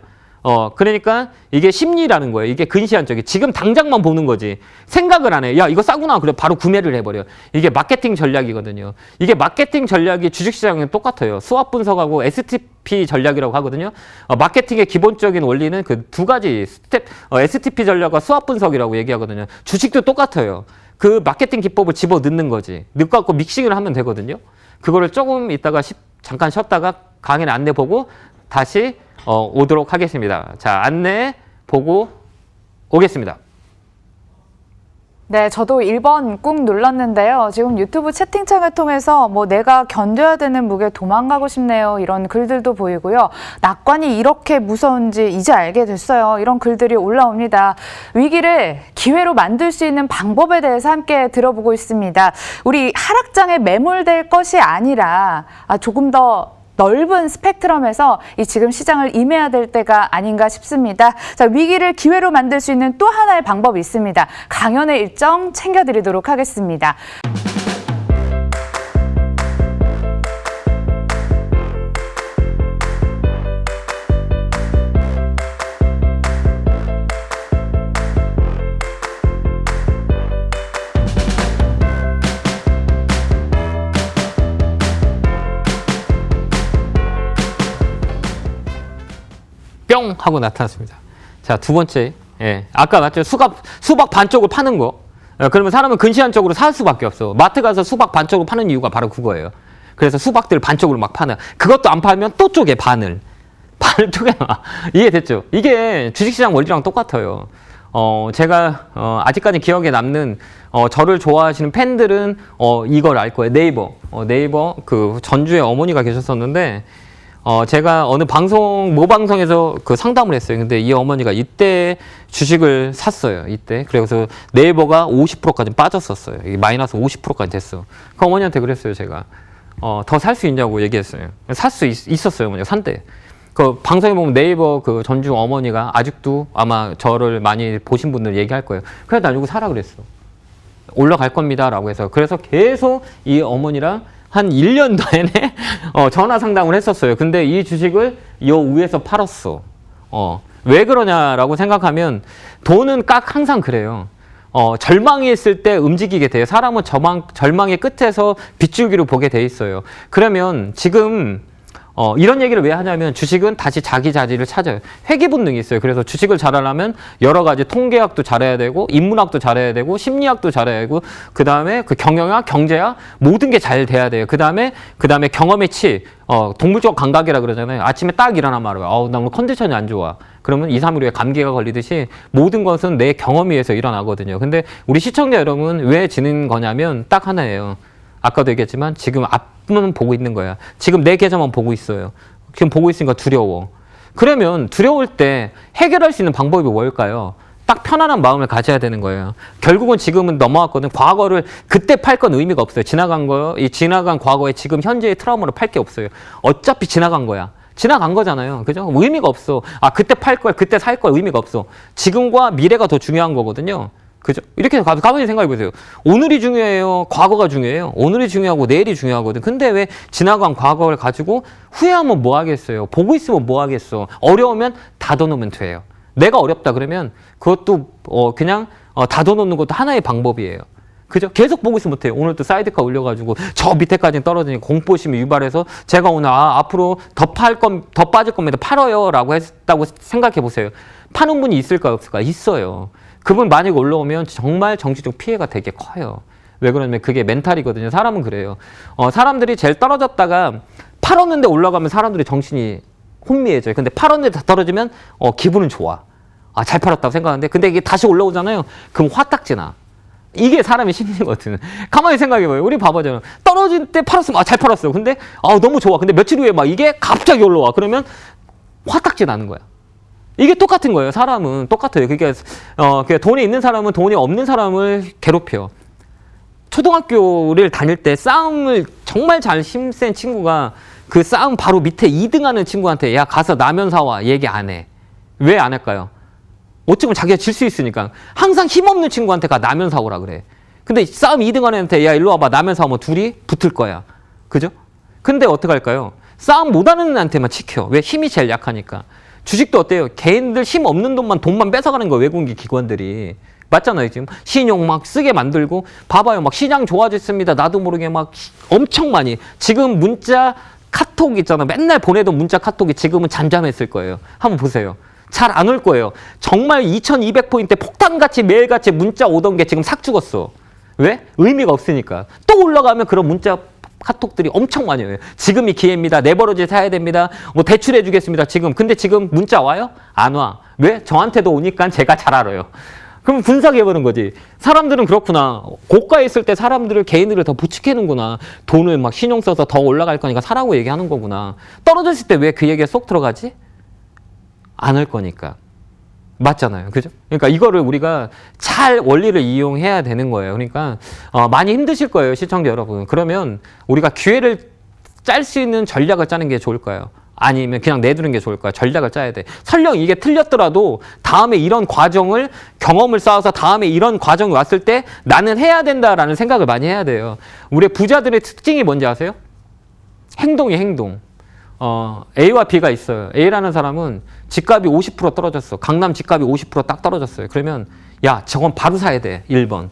그러니까 이게 심리라는 거예요. 이게 근시안적이. 지금 당장만 보는 거지. 생각을 안 해. 야, 이거 싸구나. 그래, 바로 구매를 해버려. 이게 마케팅 전략이거든요. 이게 마케팅 전략이 주식시장은 똑같아요. 수압 분석하고 STP 전략이라고 하거든요. 마케팅의 기본적인 원리는 그 두 가지 스텝, STP 전략과 수압 분석이라고 얘기하거든요. 주식도 똑같아요. 그 마케팅 기법을 집어 넣는 거지. 넣고 믹싱을 하면 되거든요. 그거를 조금 있다가 잠깐 쉬었다가 강의를 안내 보고 다시 오도록 하겠습니다. 자, 안내 보고 오겠습니다. 네, 저도 1번 꾹 눌렀는데요. 지금 유튜브 채팅창을 통해서 뭐 내가 견뎌야 되는 무게 도망가고 싶네요. 이런 글들도 보이고요. 낙관이 이렇게 무서운지 이제 알게 됐어요. 이런 글들이 올라옵니다. 위기를 기회로 만들 수 있는 방법에 대해서 함께 들어보고 있습니다. 우리 하락장에 매몰될 것이 아니라 조금 더 넓은 스펙트럼에서 이 지금 시장을 임해야 될 때가 아닌가 싶습니다. 자, 위기를 기회로 만들 수 있는 또 하나의 방법이 있습니다. 강연의 일정 챙겨드리도록 하겠습니다. 뿅 하고 나타났습니다. 자, 두 번째. 예. 아까 맞죠? 수박 반쪽을 파는 거. 그러면 사람은 근시안적으로 살 수밖에 없어. 마트 가서 수박 반쪽을 파는 이유가 바로 그거예요. 그래서 수박들 반쪽으로 막 파는. 그것도 안 팔면 또 쪼개, 반을 쪼개. 이해됐죠? 이게 주식시장 원리랑 똑같아요. 제가 아직까지 기억에 남는 저를 좋아하시는 팬들은 이걸 알 거예요. 네이버 그 전주에 어머니가 계셨었는데 제가 어느 모 방송에서 그 상담을 했어요. 근데 이 어머니가 이때 주식을 샀어요. 이때. 그래서 네이버가 50%까지 빠졌었어요. 마이너스 50%까지 됐어. 그 어머니한테 그랬어요, 제가. 더 살 수 있냐고 얘기했어요. 살 수 있었어요, 어머니가 산대. 그 방송에 보면 네이버 그 전주 어머니가 아직도 아마 저를 많이 보신 분들 얘기할 거예요. 그래, 나 이거 사라 그랬어. 올라갈 겁니다. 라고 해서. 그래서 계속 이 어머니랑 한 1년 내내 전화 상담을 했었어요. 근데 이 주식을 요 위에서 팔았어. 왜 그러냐라고 생각하면 돈은 항상 그래요. 절망이 있을 때 움직이게 돼요. 사람은 절망의 끝에서 빗줄기로 보게 돼 있어요. 그러면 지금 이런 얘기를 왜 하냐면 주식은 다시 자기 자리를 찾아요. 회귀 본능이 있어요. 그래서 주식을 잘하려면 여러 가지 통계학도 잘해야 되고 인문학도 잘해야 되고 심리학도 잘해야 되고 그 다음에 그 경영학, 경제학 모든 게 잘 돼야 돼요. 그 다음에 경험의 치, 동물적 감각이라 그러잖아요. 아침에 딱 일어나면 알아요. 나 오늘 컨디션이 안 좋아. 그러면 2, 3일 후에 감기가 걸리듯이 모든 것은 내 경험에 의해서 일어나거든요. 근데 우리 시청자 여러분 왜 지는 거냐면 딱 하나예요. 아까도 얘기했지만 지금 앞만 보고 있는 거야. 지금 내 계좌만 보고 있어요. 지금 보고 있으니까 두려워. 그러면 두려울 때 해결할 수 있는 방법이 뭘까요? 딱 편안한 마음을 가져야 되는 거예요. 결국은 지금은 넘어왔거든. 과거를 그때 팔 건 의미가 없어요. 지나간 과거에 지금 현재의 트라우마를 팔 게 없어요. 어차피 지나간 거야. 지나간 거잖아요. 그죠? 의미가 없어. 그때 팔 걸, 그때 살 걸 의미가 없어. 지금과 미래가 더 중요한 거거든요. 그죠? 이렇게 가만히 생각해 보세요. 오늘이 중요해요? 과거가 중요해요? 오늘이 중요하고 내일이 중요하거든. 근데 왜 지나간 과거를 가지고 후회하면 뭐 하겠어요? 보고 있으면 뭐 하겠어? 어려우면 닫아놓으면 돼요. 내가 어렵다 그러면 그것도 그냥 닫아놓는 것도 하나의 방법이에요. 그죠? 계속 보고 있으면 못해요. 오늘 또 사이드카 올려가지고 저 밑에까지 떨어지니까 공포심이 유발해서 제가 오늘 앞으로 더 빠질 겁니다. 팔아요. 라고 했다고 생각해 보세요. 파는 분이 있을까 없을까? 있어요. 그분 만약 올라오면 정말 정치적 피해가 되게 커요. 왜 그러냐면 그게 멘탈이거든요. 사람은 그래요. 사람들이 제일 떨어졌다가 팔았는데 올라가면 사람들이 정신이 혼미해져요. 근데 팔았는데 다 떨어지면 기분은 좋아. 아, 잘 팔았다고 생각하는데 근데 이게 다시 올라오잖아요. 그럼 화딱지 나. 이게 사람의 심리거든. 가만히 생각해봐요. 우리 봐봐요. 떨어질 때 팔았으면 아, 잘 팔았어. 근데 너무 좋아. 근데 며칠 후에 막 이게 갑자기 올라와. 그러면 화딱지 나는 거야. 이게 똑같은 거예요. 사람은 똑같아요. 그러니까 돈이 있는 사람은 돈이 없는 사람을 괴롭혀. 초등학교를 다닐 때 싸움을 정말 잘 힘센 친구가 그 싸움 바로 밑에 2등하는 친구한테 야 가서 라면 사와 얘기 안 해. 왜 안 할까요? 어쩌면 자기가 질 수 있으니까. 항상 힘없는 친구한테 가 라면 사오라 그래. 근데 싸움 2등하는 애한테 야 일로 와봐 라면 사오면 둘이 붙을 거야. 그죠? 근데 어떡할까요? 싸움 못하는 애한테만 지켜. 왜? 힘이 제일 약하니까. 주식도 어때요? 개인들 힘 없는 돈만 뺏어가는 거예요. 외국인 기관들이. 맞잖아요. 지금 신용 막 쓰게 만들고 봐봐요. 막 시장 좋아졌습니다. 나도 모르게 막 엄청 많이. 지금 문자 카톡 있잖아. 맨날 보내던 문자 카톡이 지금은 잠잠했을 거예요. 한번 보세요. 잘 안 올 거예요. 정말 2200포인트 폭탄같이 매일같이 문자 오던 게 지금 삭 죽었어. 왜? 의미가 없으니까. 또 올라가면 그런 문자 카톡들이 엄청 많이 와요. 지금이 기회입니다. 네버러지 사야 됩니다. 뭐 대출해 주겠습니다. 지금. 근데 지금 문자 와요? 안 와. 왜? 저한테도 오니까 제가 잘 알아요. 그럼 분석해보는 거지. 사람들은 그렇구나. 고가에 있을 때 사람들을, 개인들을 더 부추기는구나. 돈을 막 신용 써서 더 올라갈 거니까 사라고 얘기하는 거구나. 떨어졌을 때 왜 그 얘기에 쏙 들어가지? 안 할 거니까. 맞잖아요. 그죠? 그러니까 이거를 우리가 잘 원리를 이용해야 되는 거예요. 그러니까 많이 힘드실 거예요. 시청자 여러분. 그러면 우리가 기회를 짤 수 있는 전략을 짜는 게 좋을까요? 아니면 그냥 내두는 게 좋을까요? 전략을 짜야 돼. 설령 이게 틀렸더라도 다음에 이런 과정을 경험을 쌓아서 다음에 이런 과정이 왔을 때 나는 해야 된다라는 생각을 많이 해야 돼요. 우리 부자들의 특징이 뭔지 아세요? 행동이 행동. A와 B가 있어요. A라는 사람은 집값이 50% 떨어졌어. 강남 집값이 50% 딱 떨어졌어요. 그러면 야, 저건 바로 사야 돼. 1번.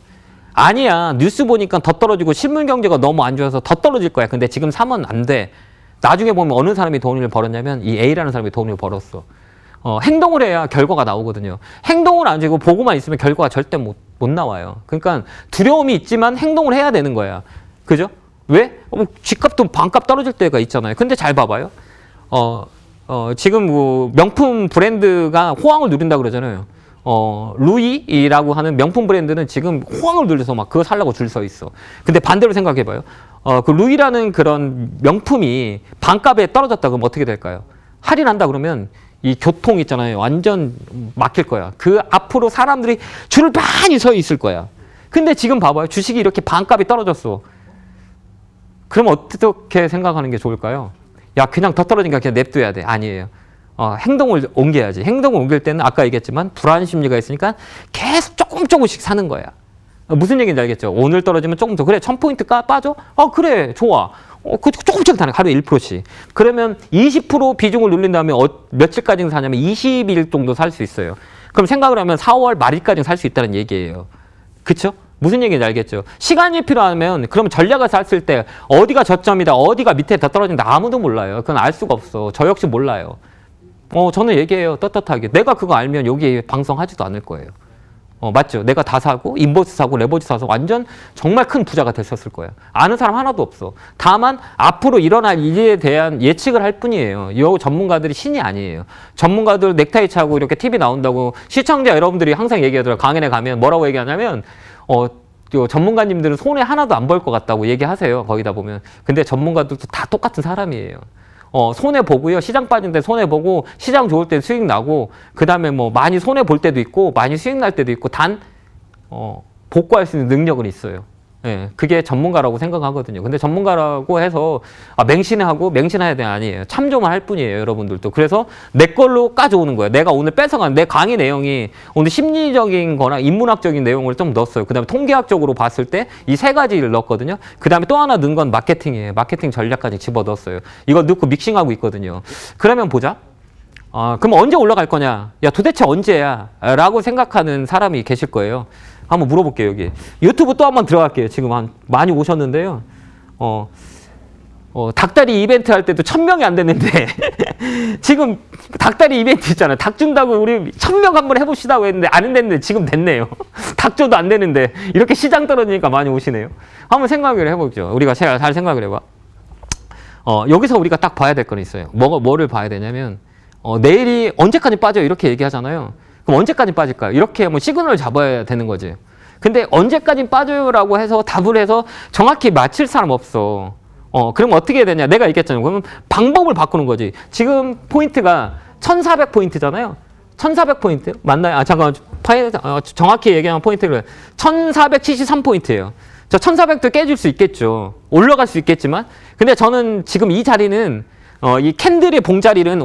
아니야. 뉴스 보니까 더 떨어지고 신문 경제가 너무 안 좋아서 더 떨어질 거야. 근데 지금 사면 안 돼. 나중에 보면 어느 사람이 돈을 벌었냐면 이 A라는 사람이 돈을 벌었어. 행동을 해야 결과가 나오거든요. 행동을 안 하고 보고만 있으면 결과가 절대 못 나와요. 그러니까 두려움이 있지만 행동을 해야 되는 거야. 그죠? 왜? 집값도 반값 떨어질 때가 있잖아요. 근데 잘 봐봐요. 지금 뭐 명품 브랜드가 호황을 누린다 그러잖아요. 루이라고 하는 명품 브랜드는 지금 호황을 누려서 막 그거 살려고 줄 서 있어. 근데 반대로 생각해봐요. 그 루이라는 그런 명품이 반값에 떨어졌다 그러면 어떻게 될까요? 할인한다 그러면 이 교통 있잖아요. 완전 막힐 거야. 그 앞으로 사람들이 줄을 많이 서 있을 거야. 근데 지금 봐봐요. 주식이 이렇게 반값이 떨어졌어. 그럼 어떻게 생각하는 게 좋을까요? 야, 그냥 더 떨어지니까 그냥 냅둬야 돼. 아니에요. 행동을 옮겨야지. 행동을 옮길 때는 아까 얘기했지만 불안 심리가 있으니까 계속 조금씩 사는 거야. 무슨 얘기인지 알겠죠? 오늘 떨어지면 조금 더. 그래, 1000포인트 빠져? 그래, 좋아. 조금씩 타네. 하루에 1%씩. 그러면 20% 비중을 늘린 다음에 며칠까지는 사냐면 20일 정도 살 수 있어요. 그럼 생각을 하면 4월 말일까지는 살 수 있다는 얘기예요. 그쵸? 무슨 얘기인지 알겠죠? 시간이 필요하면 그럼 전략을 짰을 때 어디가 저점이다, 어디가 밑에 더 떨어진다 아무도 몰라요. 그건 알 수가 없어. 저 역시 몰라요. 저는 얘기해요. 떳떳하게. 내가 그거 알면 여기 방송하지도 않을 거예요. 맞죠? 내가 다 사고 인버스 사고 레버지 사서 완전 정말 큰 부자가 됐었을 거예요. 아는 사람 하나도 없어. 다만 앞으로 일어날 일에 대한 예측을 할 뿐이에요. 이 전문가들이 신이 아니에요. 전문가들 넥타이 차고 이렇게 TV 나온다고 시청자 여러분들이 항상 얘기하더라고요. 강연에 가면 뭐라고 얘기하냐면 전문가님들은 손해 하나도 안 벌 것 같다고 얘기하세요. 거기다 보면. 근데 전문가들도 다 똑같은 사람이에요. 손해 보고요. 시장 빠진 때 손해 보고 시장 좋을 때 수익 나고 그다음에 뭐 많이 손해 볼 때도 있고 많이 수익 날 때도 있고 단 복구할 수 있는 능력은 있어요. 예, 그게 전문가라고 생각하거든요. 근데 전문가라고 해서 맹신해야 돼 아니에요. 참조만 할 뿐이에요, 여러분들도. 그래서 내 걸로 까져오는 거예요. 내가 오늘 뺏어간 내 강의 내용이 오늘 심리적인 거나 인문학적인 내용을 좀 넣었어요. 그다음에 통계학적으로 봤을 때 이 세 가지를 넣었거든요. 그다음에 또 하나 넣은 건 마케팅이에요. 마케팅 전략까지 집어넣었어요. 이거 넣고 믹싱하고 있거든요. 그러면 보자. 그럼 언제 올라갈 거냐? 야, 도대체 언제야? 라고 생각하는 사람이 계실 거예요. 한번 물어볼게요, 여기. 유튜브 또 한번 들어갈게요. 지금 많이 오셨는데요. 닭다리 이벤트 할 때도 1000명이 안 됐는데, 지금 닭다리 이벤트 있잖아요. 닭 준다고 우리 1000명 한번 해봅시다고 했는데, 안 됐는데 지금 됐네요. 닭 줘도 안 되는데, 이렇게 시장 떨어지니까 많이 오시네요. 한번 생각을 해보죠. 우리가 잘 생각을 해봐. 여기서 우리가 딱 봐야 될 건 있어요. 뭐를 봐야 되냐면, 내일이 언제까지 빠져요? 이렇게 얘기하잖아요. 그럼 언제까지 빠질까요? 이렇게 뭐 시그널을 잡아야 되는 거지. 근데 언제까지 빠져요라고 해서 답을 해서 정확히 맞힐 사람 없어. 그럼 어떻게 해야 되냐? 내가 얘기했잖아요. 그러면 방법을 바꾸는 거지. 지금 포인트가 1400포인트잖아요. 1400포인트? 맞나요? 아, 잠깐만. 정확히 얘기하면 포인트를 1473포인트예요. 저 1400도 깨질 수 있겠죠. 올라갈 수 있겠지만. 근데 저는 지금 이 자리는, 이 캔들의 봉자리는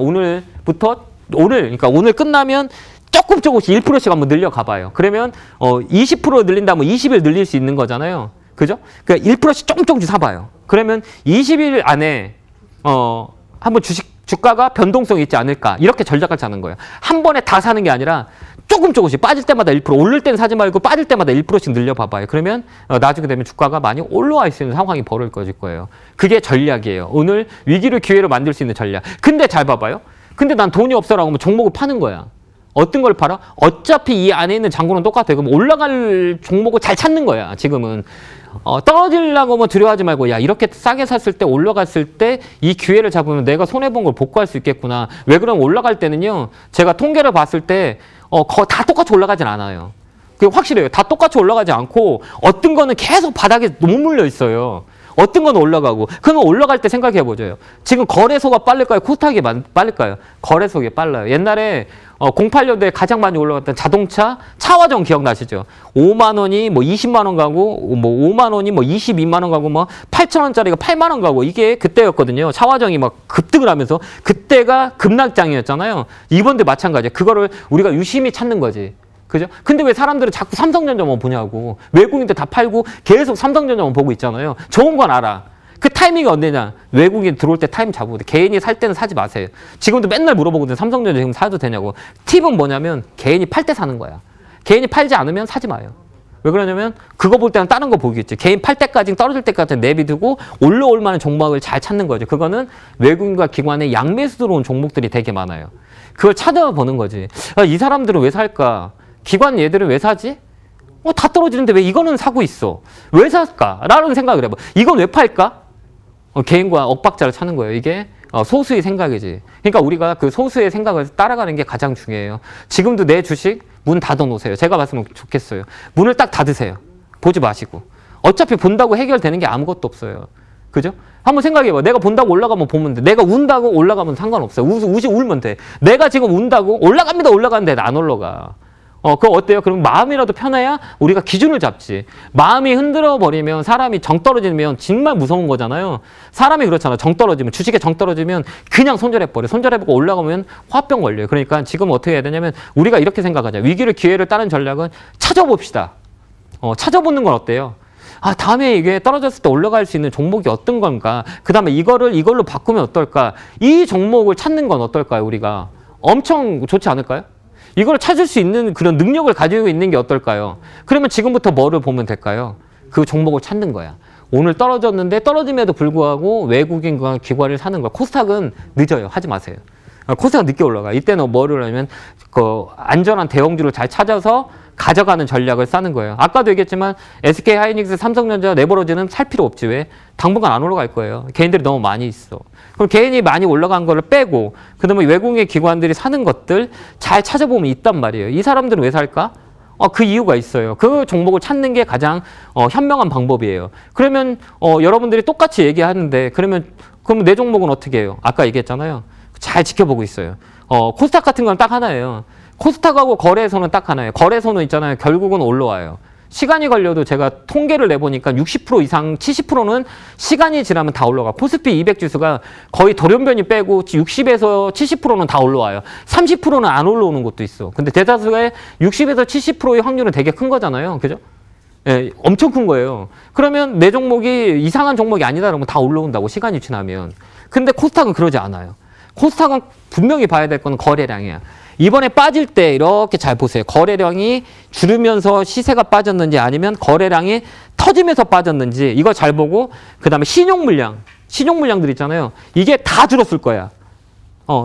그러니까 오늘 끝나면 조금씩 1%씩 한번 늘려가 봐요. 그러면, 20% 늘린다면 20일 늘릴 수 있는 거잖아요. 그죠? 그러니까 1%씩 조금씩 사봐요. 그러면 20일 안에, 한번 주가가 변동성이 있지 않을까. 이렇게 전략을 짜는 거예요. 한 번에 다 사는 게 아니라 조금씩 빠질 때마다 1%, 오를 때는 사지 말고 빠질 때마다 1%씩 늘려봐봐요. 그러면 나중에 되면 주가가 많이 올라와 있는 상황이 벌어질 거예요. 그게 전략이에요. 오늘 위기를 기회로 만들 수 있는 전략. 근데 잘 봐봐요. 근데 난 돈이 없어라고 하면 종목을 파는 거야. 어떤 걸 팔아? 어차피 이 안에 있는 장고는 똑같아요. 그럼 올라갈 종목을 잘 찾는 거야, 지금은. 떨어지려고 하면 두려워하지 말고, 야, 이렇게 싸게 샀을 때, 올라갔을 때, 이 기회를 잡으면 내가 손해본 걸 복구할 수 있겠구나. 왜 그러면 올라갈 때는요, 제가 통계를 봤을 때, 다 똑같이 올라가진 않아요. 그게 확실해요. 다 똑같이 올라가지 않고, 어떤 거는 계속 바닥에 머물러 있어요. 어떤 건 올라가고. 그러면 올라갈 때 생각해보죠. 지금 거래소가 빠를까요? 코스닥이 빠를까요? 거래소가 빨라요. 옛날에 08년도에 가장 많이 올라갔던 자동차 차화정 기억나시죠? 5만 원이 뭐 20만 원 가고, 뭐 5만 원이 뭐 22만 원 가고, 뭐 8천 원짜리가 8만 원 가고, 이게 그때였거든요. 차화정이 막 급등을 하면서 그때가 급락장이었잖아요. 이번도 마찬가지예요. 그거를 우리가 유심히 찾는 거지. 그죠? 근데 왜 사람들은 자꾸 삼성전자만 보냐고. 외국인들 다 팔고 계속 삼성전자만 보고 있잖아요. 좋은 건 알아. 그 타이밍이 언제냐? 외국인 들어올 때 타임 잡고 개인이 살 때는 사지 마세요. 지금도 맨날 물어보거든요. 삼성전자 지금 사도 되냐고. 팁은 뭐냐면 개인이 팔 때 사는 거야. 개인이 팔지 않으면 사지 마요. 왜 그러냐면 그거 볼 때는 다른 거 보겠지. 개인 팔 때까지 떨어질 때까지 내비두고 올라올 만한 종목을 잘 찾는 거죠. 그거는 외국인과 기관의 양매수 들어온 종목들이 되게 많아요. 그걸 찾아보는 거지. 이 사람들은 왜 살까? 기관 얘들은 왜 사지? 다 떨어지는데 왜 이거는 사고 있어? 왜 살까? 라는 생각을 해봐. 이건 왜 팔까? 개인과 엇박자를 찾는 거예요. 이게 소수의 생각이지. 그러니까 우리가 그 소수의 생각을 따라가는 게 가장 중요해요. 지금도 내 주식 문 닫아 놓으세요. 제가 봤으면 좋겠어요. 문을 딱 닫으세요. 보지 마시고. 어차피 본다고 해결되는 게 아무것도 없어요. 그죠? 한번 생각해봐. 내가 본다고 올라가면 보면 돼. 내가 운다고 올라가면 상관없어요. 울면 돼. 내가 지금 운다고 올라갑니다. 올라가는데 안 올라가. 그거 어때요? 그럼 마음이라도 편해야 우리가 기준을 잡지. 마음이 흔들어 버리면 사람이 정 떨어지면 정말 무서운 거잖아요. 사람이 그렇잖아. 정 떨어지면, 주식에 정 떨어지면 그냥 손절해버려. 손절해보고 올라가면 화병 걸려요. 그러니까 지금 어떻게 해야 되냐면 우리가 이렇게 생각하자. 위기를 기회를 따는 전략은 찾아봅시다. 찾아보는 건 어때요? 다음에 이게 떨어졌을 때 올라갈 수 있는 종목이 어떤 건가? 그 다음에 이걸로 바꾸면 어떨까? 이 종목을 찾는 건 어떨까요? 우리가 엄청 좋지 않을까요? 이걸 찾을 수 있는 그런 능력을 가지고 있는 게 어떨까요? 그러면 지금부터 뭐를 보면 될까요? 그 종목을 찾는 거야. 오늘 떨어졌는데 떨어짐에도 불구하고 외국인과 기관을 사는 거야. 코스닥은 늦어요. 하지 마세요. 코스닥은 늦게 올라가. 이때는 뭐를 하냐면 그 안전한 대형주를 잘 찾아서 가져가는 전략을 짜는 거예요. 아까도 얘기했지만 SK 하이닉스, 삼성전자, 네버로지는 살 필요 없지. 왜? 당분간 안 올라갈 거예요. 개인들이 너무 많이 있어. 그럼 개인이 많이 올라간 거를 빼고 그다음에 외국의 기관들이 사는 것들 잘 찾아보면 있단 말이에요. 이 사람들은 왜 살까? 그 이유가 있어요. 그 종목을 찾는 게 가장 현명한 방법이에요. 그러면 여러분들이 똑같이 얘기하는데 그럼 내 종목은 어떻게 해요? 아까 얘기했잖아요. 잘 지켜보고 있어요. 코스닥 같은 건 딱 하나예요. 코스닥하고 거래소는 딱 하나예요. 거래소는 있잖아요. 결국은 올라와요. 시간이 걸려도 제가 통계를 내보니까 60% 이상, 70%는 시간이 지나면 다 올라가. 코스피 200 지수가 거의 돌연변이 빼고 60에서 70%는 다 올라와요. 30%는 안 올라오는 것도 있어. 근데 대다수의 60에서 70%의 확률은 되게 큰 거잖아요. 그죠? 예, 엄청 큰 거예요. 그러면 내 종목이 이상한 종목이 아니다 그러면 다 올라온다고, 시간이 지나면. 근데 코스닥은 그러지 않아요. 코스닥은 분명히 봐야 될 건 거래량이야. 이번에 빠질 때 이렇게 잘 보세요. 거래량이 줄으면서 시세가 빠졌는지 아니면 거래량이 터지면서 빠졌는지 이거 잘 보고 그다음에 신용물량들 있잖아요. 이게 다 줄었을 거야.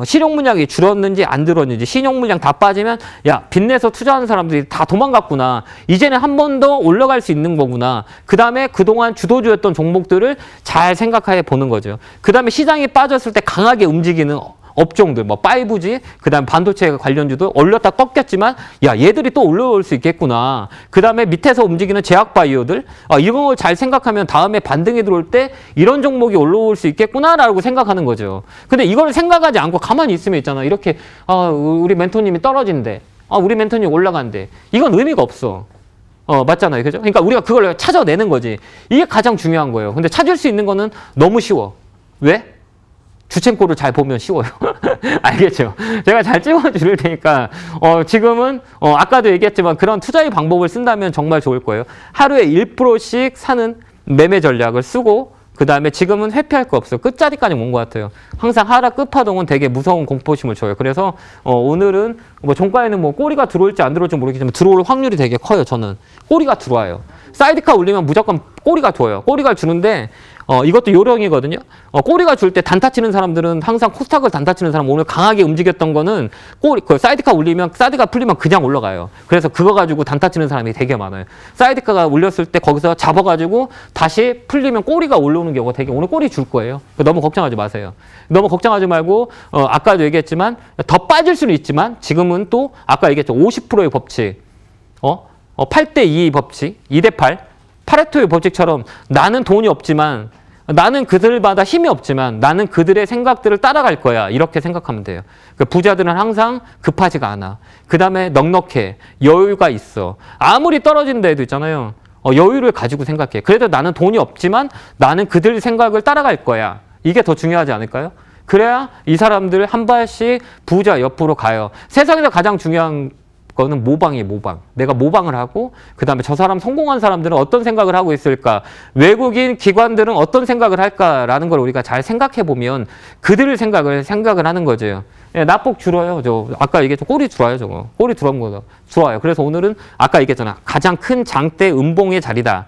실용 물량이 줄었는지 안 줄었는지, 신용 물량 다 빠지면 야, 빚내서 투자하는 사람들이 다 도망갔구나. 이제는 한 번 더 올라갈 수 있는 거구나. 그다음에 그동안 주도주였던 종목들을 잘 생각해 보는 거죠. 그다음에 시장이 빠졌을 때 강하게 움직이는 업종들, 뭐 5G, 그다음에 반도체 관련주도 올렸다 꺾였지만 야, 얘들이 또 올라올 수 있겠구나. 그다음에 밑에서 움직이는 제약 바이오들, 이런 걸 잘 생각하면 다음에 반등이 들어올 때 이런 종목이 올라올 수 있겠구나라고 생각하는 거죠. 근데 이걸 생각하지 않고 가만히 있으면 있잖아. 이렇게 우리 멘토님이 떨어진대. 우리 멘토님 올라간대. 이건 의미가 없어. 맞잖아요. 그죠? 그러니까 우리가 그걸 찾아내는 거지. 이게 가장 중요한 거예요. 근데 찾을 수 있는 거는 너무 쉬워. 왜? 주챔코를 잘 보면 쉬워요. 알겠죠? 제가 잘 찍어줄 테니까 지금은 아까도 얘기했지만 그런 투자의 방법을 쓴다면 정말 좋을 거예요. 하루에 1%씩 사는 매매 전략을 쓰고 그 다음에 지금은 회피할 거 없어요. 끝자리까지 온 것 같아요. 항상 하락 끝파동은 되게 무서운 공포심을 줘요. 그래서 오늘은 뭐 종가에는 뭐 꼬리가 들어올지 안 들어올지 모르겠지만 들어올 확률이 되게 커요. 저는 꼬리가 들어와요. 사이드카 올리면 무조건 꼬리가 줘요. 꼬리가 주는데 이것도 요령이거든요. 꼬리가 줄 때 단타 치는 사람들은 항상 코스닥을 단타 치는 사람 오늘 강하게 움직였던 거는 그 사이드카 올리면 사이드가 풀리면 그냥 올라가요. 그래서 그거 가지고 단타 치는 사람이 되게 많아요. 사이드카가 올렸을 때 거기서 잡아가지고 다시 풀리면 꼬리가 올라오는 경우가 되게 오늘 꼬리 줄 거예요. 너무 걱정하지 마세요. 너무 걱정하지 말고 아까도 얘기했지만 더 빠질 수는 있지만 지금은 또 아까 얘기했죠. 50%의 법칙, 8대2 법칙, 2대8, 파레토의 법칙처럼 나는 돈이 없지만 나는 그들마다 힘이 없지만 나는 그들의 생각들을 따라갈 거야. 이렇게 생각하면 돼요. 부자들은 항상 급하지가 않아. 그 다음에 넉넉해. 여유가 있어. 아무리 떨어진다 해도 있잖아요. 여유를 가지고 생각해. 그래도 나는 돈이 없지만 나는 그들 생각을 따라갈 거야. 이게 더 중요하지 않을까요? 그래야 이 사람들 한 발씩 부자 옆으로 가요. 세상에서 가장 중요한 거는 모방이에요, 모방. 내가 모방을 하고 그 다음에 저 사람 성공한 사람들은 어떤 생각을 하고 있을까? 외국인 기관들은 어떤 생각을 할까라는 걸 우리가 잘 생각해 보면 그들의 생각을 하는 거죠. 예, 낙폭 줄어요. 저 아까 얘기했죠. 꼬리 줄어요, 저거. 꼬리 들어온 거죠. 좋아요. 그래서 오늘은 아까 얘기했잖아. 가장 큰 장대 음봉의 자리다.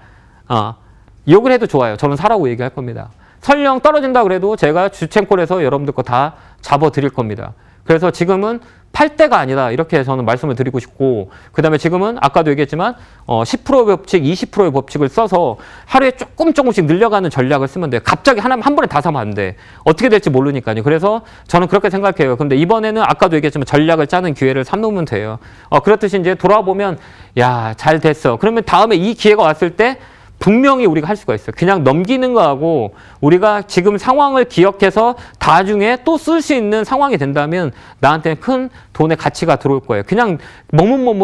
욕을 해도 좋아요. 저는 사라고 얘기할 겁니다. 설령 떨어진다 그래도 제가 주챔콜에서 여러분들 거 다 잡아 드릴 겁니다. 그래서 지금은 팔 때가 아니다. 이렇게 저는 말씀을 드리고 싶고, 그 다음에 지금은 아까도 얘기했지만 10%의 법칙, 20%의 법칙을 써서 하루에 조금씩 늘려가는 전략을 쓰면 돼요. 갑자기 한 번에 다 사면 안 돼. 어떻게 될지 모르니까요. 그래서 저는 그렇게 생각해요. 근데 이번에는 아까도 얘기했지만 전략을 짜는 기회를 삼으면 돼요. 그렇듯이 이제 돌아보면 야, 잘 됐어. 그러면 다음에 이 기회가 왔을 때 분명히 우리가 할 수가 있어요. 그냥 넘기는 거하고 우리가 지금 상황을 기억해서 나중에 또 쓸 수 있는 상황이 된다면 나한테 큰 돈의 가치가 들어올 거예요. 그냥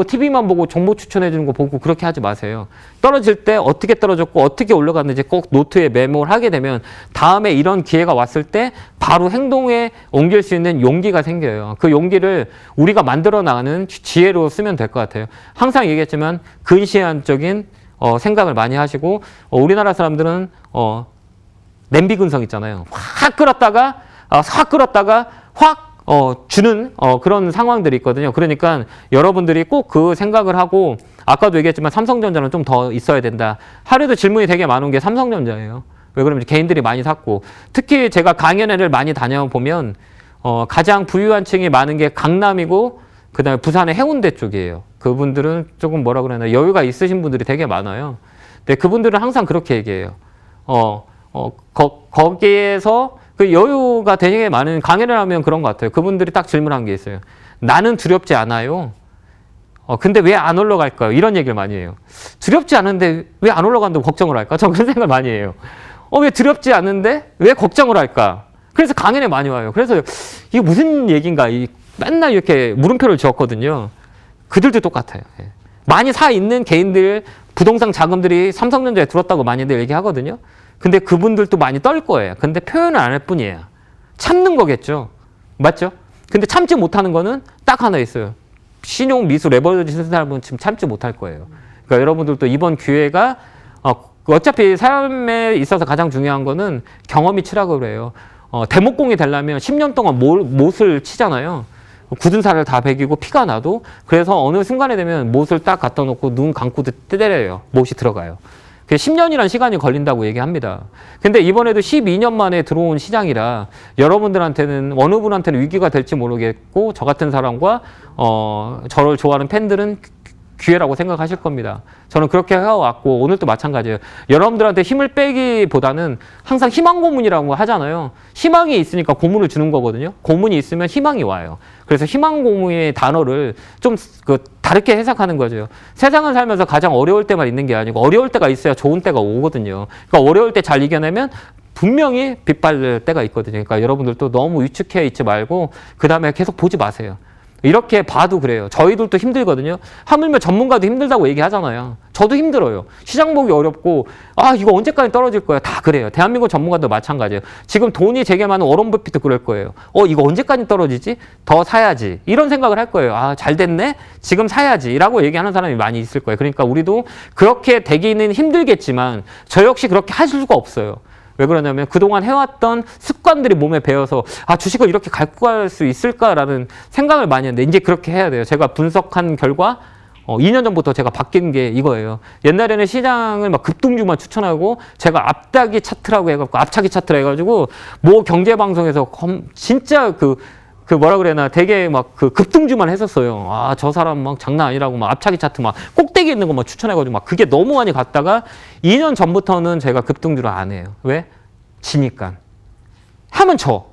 TV만 보고 정보 추천해 주는 거 보고 그렇게 하지 마세요. 떨어질 때 어떻게 떨어졌고 어떻게 올라갔는지 꼭 노트에 메모를 하게 되면 다음에 이런 기회가 왔을 때 바로 행동에 옮길 수 있는 용기가 생겨요. 그 용기를 우리가 만들어 나가는 지혜로 쓰면 될 것 같아요. 항상 얘기했지만 근시안적인 생각을 많이 하시고 우리나라 사람들은 냄비 근성 있잖아요. 확 끓었다가 확 주는 그런 상황들이 있거든요. 그러니까 여러분들이 꼭 그 생각을 하고 아까도 얘기했지만 삼성전자는 좀 더 있어야 된다. 하루에도 질문이 되게 많은 게 삼성전자예요. 왜 그러면 개인들이 많이 샀고 특히 제가 강연회를 많이 다녀보면 가장 부유한 층이 많은 게 강남이고 그 다음에 부산의 해운대 쪽이에요. 그분들은 조금 뭐라 그러나 여유가 있으신 분들이 되게 많아요. 근데 그분들은 항상 그렇게 얘기해요. 거기에서 그 여유가 되게 많은 강연을 하면 그런 것 같아요. 그분들이 딱 질문한 게 있어요. 나는 두렵지 않아요. 근데 왜 안 올라갈까요? 이런 얘기를 많이 해요. 두렵지 않은데 왜 안 올라간다고 걱정을 할까? 저 그런 생각을 많이 해요. 왜 두렵지 않은데 왜 걱정을 할까? 그래서 강연에 많이 와요. 그래서 이게 무슨 얘기인가? 맨날 이렇게 물음표를 지었거든요. 그들도 똑같아요. 예. 많이 사 있는 개인들, 부동산 자금들이 삼성전자에 들었다고 많이들 얘기하거든요. 근데 그분들도 많이 떨 거예요. 근데 표현을 안 할 뿐이에요. 참는 거겠죠. 맞죠? 근데 참지 못하는 거는 딱 하나 있어요. 신용, 미수, 레버리지 쓰는 사람은 지금 참지 못할 거예요. 그러니까 여러분들도 이번 기회가 어차피 삶에 있어서 가장 중요한 거는 경험이 치라고 그래요. 대목공이 되려면 10년 동안 못을 치잖아요. 굳은 살을 다 베기고 피가 나도 그래서 어느 순간에 되면 못을 딱 갖다 놓고 눈 감고도 때려요. 못이 들어가요. 그게 10년이라는 시간이 걸린다고 얘기합니다. 근데 이번에도 12년 만에 들어온 시장이라 여러분들한테는 어느 분한테는 위기가 될지 모르겠고 저 같은 사람과 저를 좋아하는 팬들은 기회라고 생각하실 겁니다. 저는 그렇게 해왔고 오늘도 마찬가지예요. 여러분들한테 힘을 빼기보다는 항상 희망 고문이라고 하잖아요. 희망이 있으니까 고문을 주는 거거든요. 고문이 있으면 희망이 와요. 그래서 희망 고문의 단어를 좀 다르게 해석하는 거죠. 세상을 살면서 가장 어려울 때만 있는 게 아니고 어려울 때가 있어야 좋은 때가 오거든요. 그러니까 어려울 때 잘 이겨내면 분명히 빛발릴 때가 있거든요. 그러니까 여러분들도 너무 위축해 있지 말고 그 다음에 계속 보지 마세요. 이렇게 봐도 그래요. 저희들도 힘들거든요. 하물며 전문가도 힘들다고 얘기하잖아요. 저도 힘들어요. 시장 보기 어렵고 이거 언제까지 떨어질 거야. 다 그래요. 대한민국 전문가도 마찬가지예요. 지금 돈이 되게 많은 워런 버핏도 그럴 거예요. 이거 언제까지 떨어지지? 더 사야지. 이런 생각을 할 거예요. 잘 됐네? 지금 사야지. 라고 얘기하는 사람이 많이 있을 거예요. 그러니까 우리도 그렇게 되기는 힘들겠지만 저 역시 그렇게 하실 수가 없어요. 왜 그러냐면 그동안 해왔던 습관들이 몸에 배어서 주식을 이렇게 갖고 갈 수 있을까라는 생각을 많이 했는데 이제 그렇게 해야 돼요. 제가 분석한 결과 2년 전부터 제가 바뀐 게 이거예요. 옛날에는 시장을 막 급등주만 추천하고 제가 앞다기 차트라고 해갖고 앞차기 차트라 해가지고 뭐 경제방송에서 진짜 뭐라 그래나 되게 막 급등주만 했었어요. 저 사람 막 장난 아니라고 막 앞차기 차트 막 꼭대기 있는 거 막 추천해가지고 막 그게 너무 많이 갔다가 2년 전부터는 제가 급등주를 안 해요. 왜? 지니까. 하면 져.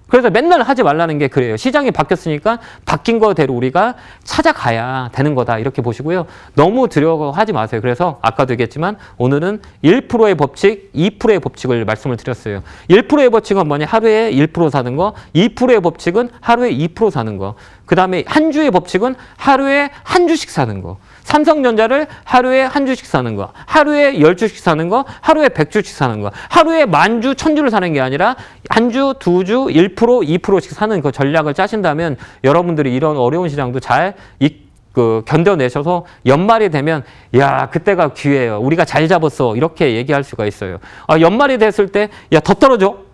그래서 맨날 하지 말라는 게 그래요. 시장이 바뀌었으니까 바뀐 거대로 우리가 찾아가야 되는 거다. 이렇게 보시고요. 너무 두려워 하지 마세요. 그래서 아까도 얘기했지만 오늘은 1%의 법칙, 2%의 법칙을 말씀을 드렸어요. 1%의 법칙은 뭐냐? 하루에 1% 사는 거. 2%의 법칙은 하루에 2% 사는 거. 그 다음에 한 주의 법칙은 하루에 한 주씩 사는 거. 삼성전자를 하루에 한 주씩 사는 거, 하루에 10주씩 사는 거, 하루에 100주씩 사는 거, 하루에 10,000주, 1000주를 사는 게 아니라 한 주, 두 주, 1%, 2%씩 사는 그 전략을 짜신다면 여러분들이 이런 어려운 시장도 잘 견뎌내셔서 연말이 되면 그때가 기회예요. 우리가 잘 잡았어. 이렇게 얘기할 수가 있어요. 연말이 됐을 때 더 떨어져.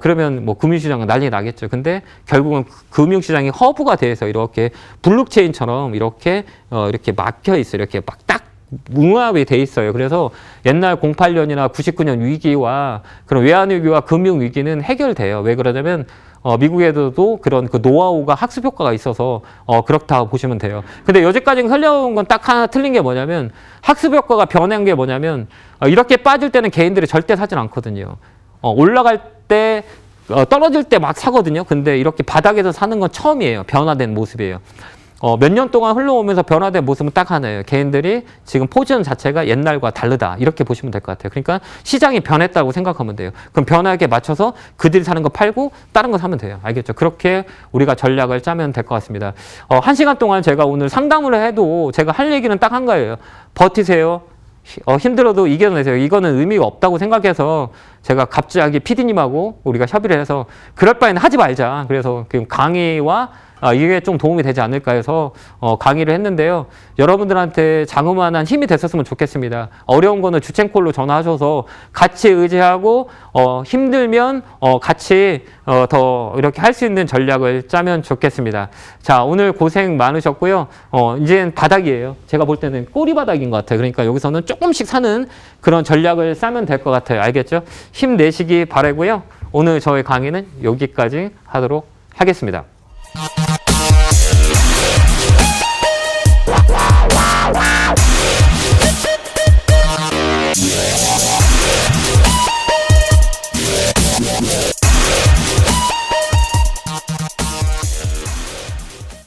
그러면 뭐 금융시장은 난리 나겠죠. 근데 결국은 금융시장이 허브가 돼서 이렇게 블록체인처럼 이렇게 막혀 있어요. 이렇게 막 딱 융합이 돼 있어요. 그래서 옛날 08년이나 99년 위기와 그런 외환위기와 금융위기는 해결돼요. 왜 그러냐면 미국에도 그런 노하우가 학습 효과가 있어서 그렇다고 보시면 돼요. 근데 여지까지 흘려온 건 딱 하나 틀린 게 뭐냐면 학습 효과가 변한 게 뭐냐면 이렇게 빠질 때는 개인들이 절대 사진 않거든요. 올라갈 때 떨어질 때 막 사거든요. 근데 이렇게 바닥에서 사는 건 처음이에요. 변화된 모습이에요. 몇 년 동안 흘러오면서 변화된 모습은 딱 하나예요. 개인들이 지금 포지션 자체가 옛날과 다르다. 이렇게 보시면 될 것 같아요. 그러니까 시장이 변했다고 생각하면 돼요. 그럼 변화에 맞춰서 그들이 사는 거 팔고 다른 거 사면 돼요. 알겠죠? 그렇게 우리가 전략을 짜면 될 것 같습니다. 1시간 동안 제가 오늘 상담을 해도 제가 할 얘기는 딱 한 거예요. 버티세요. 힘들어도 이겨내세요. 이거는 의미가 없다고 생각해서 제가 갑자기 PD님하고 우리가 협의를 해서 그럴 바에는 하지 말자. 그래서 강의와 이게 좀 도움이 되지 않을까 해서 강의를 했는데요. 여러분들한테 자그마한 힘이 됐었으면 좋겠습니다. 어려운 거는 주첸콜로 전화하셔서 같이 의지하고 힘들면 같이 더 이렇게 할 수 있는 전략을 짜면 좋겠습니다. 자, 오늘 고생 많으셨고요. 이제는 바닥이에요. 제가 볼 때는 꼬리바닥인 것 같아요. 그러니까 여기서는 조금씩 사는 그런 전략을 짜면 될 것 같아요. 알겠죠? 힘내시기 바라고요. 오늘 저의 강의는 여기까지 하도록 하겠습니다.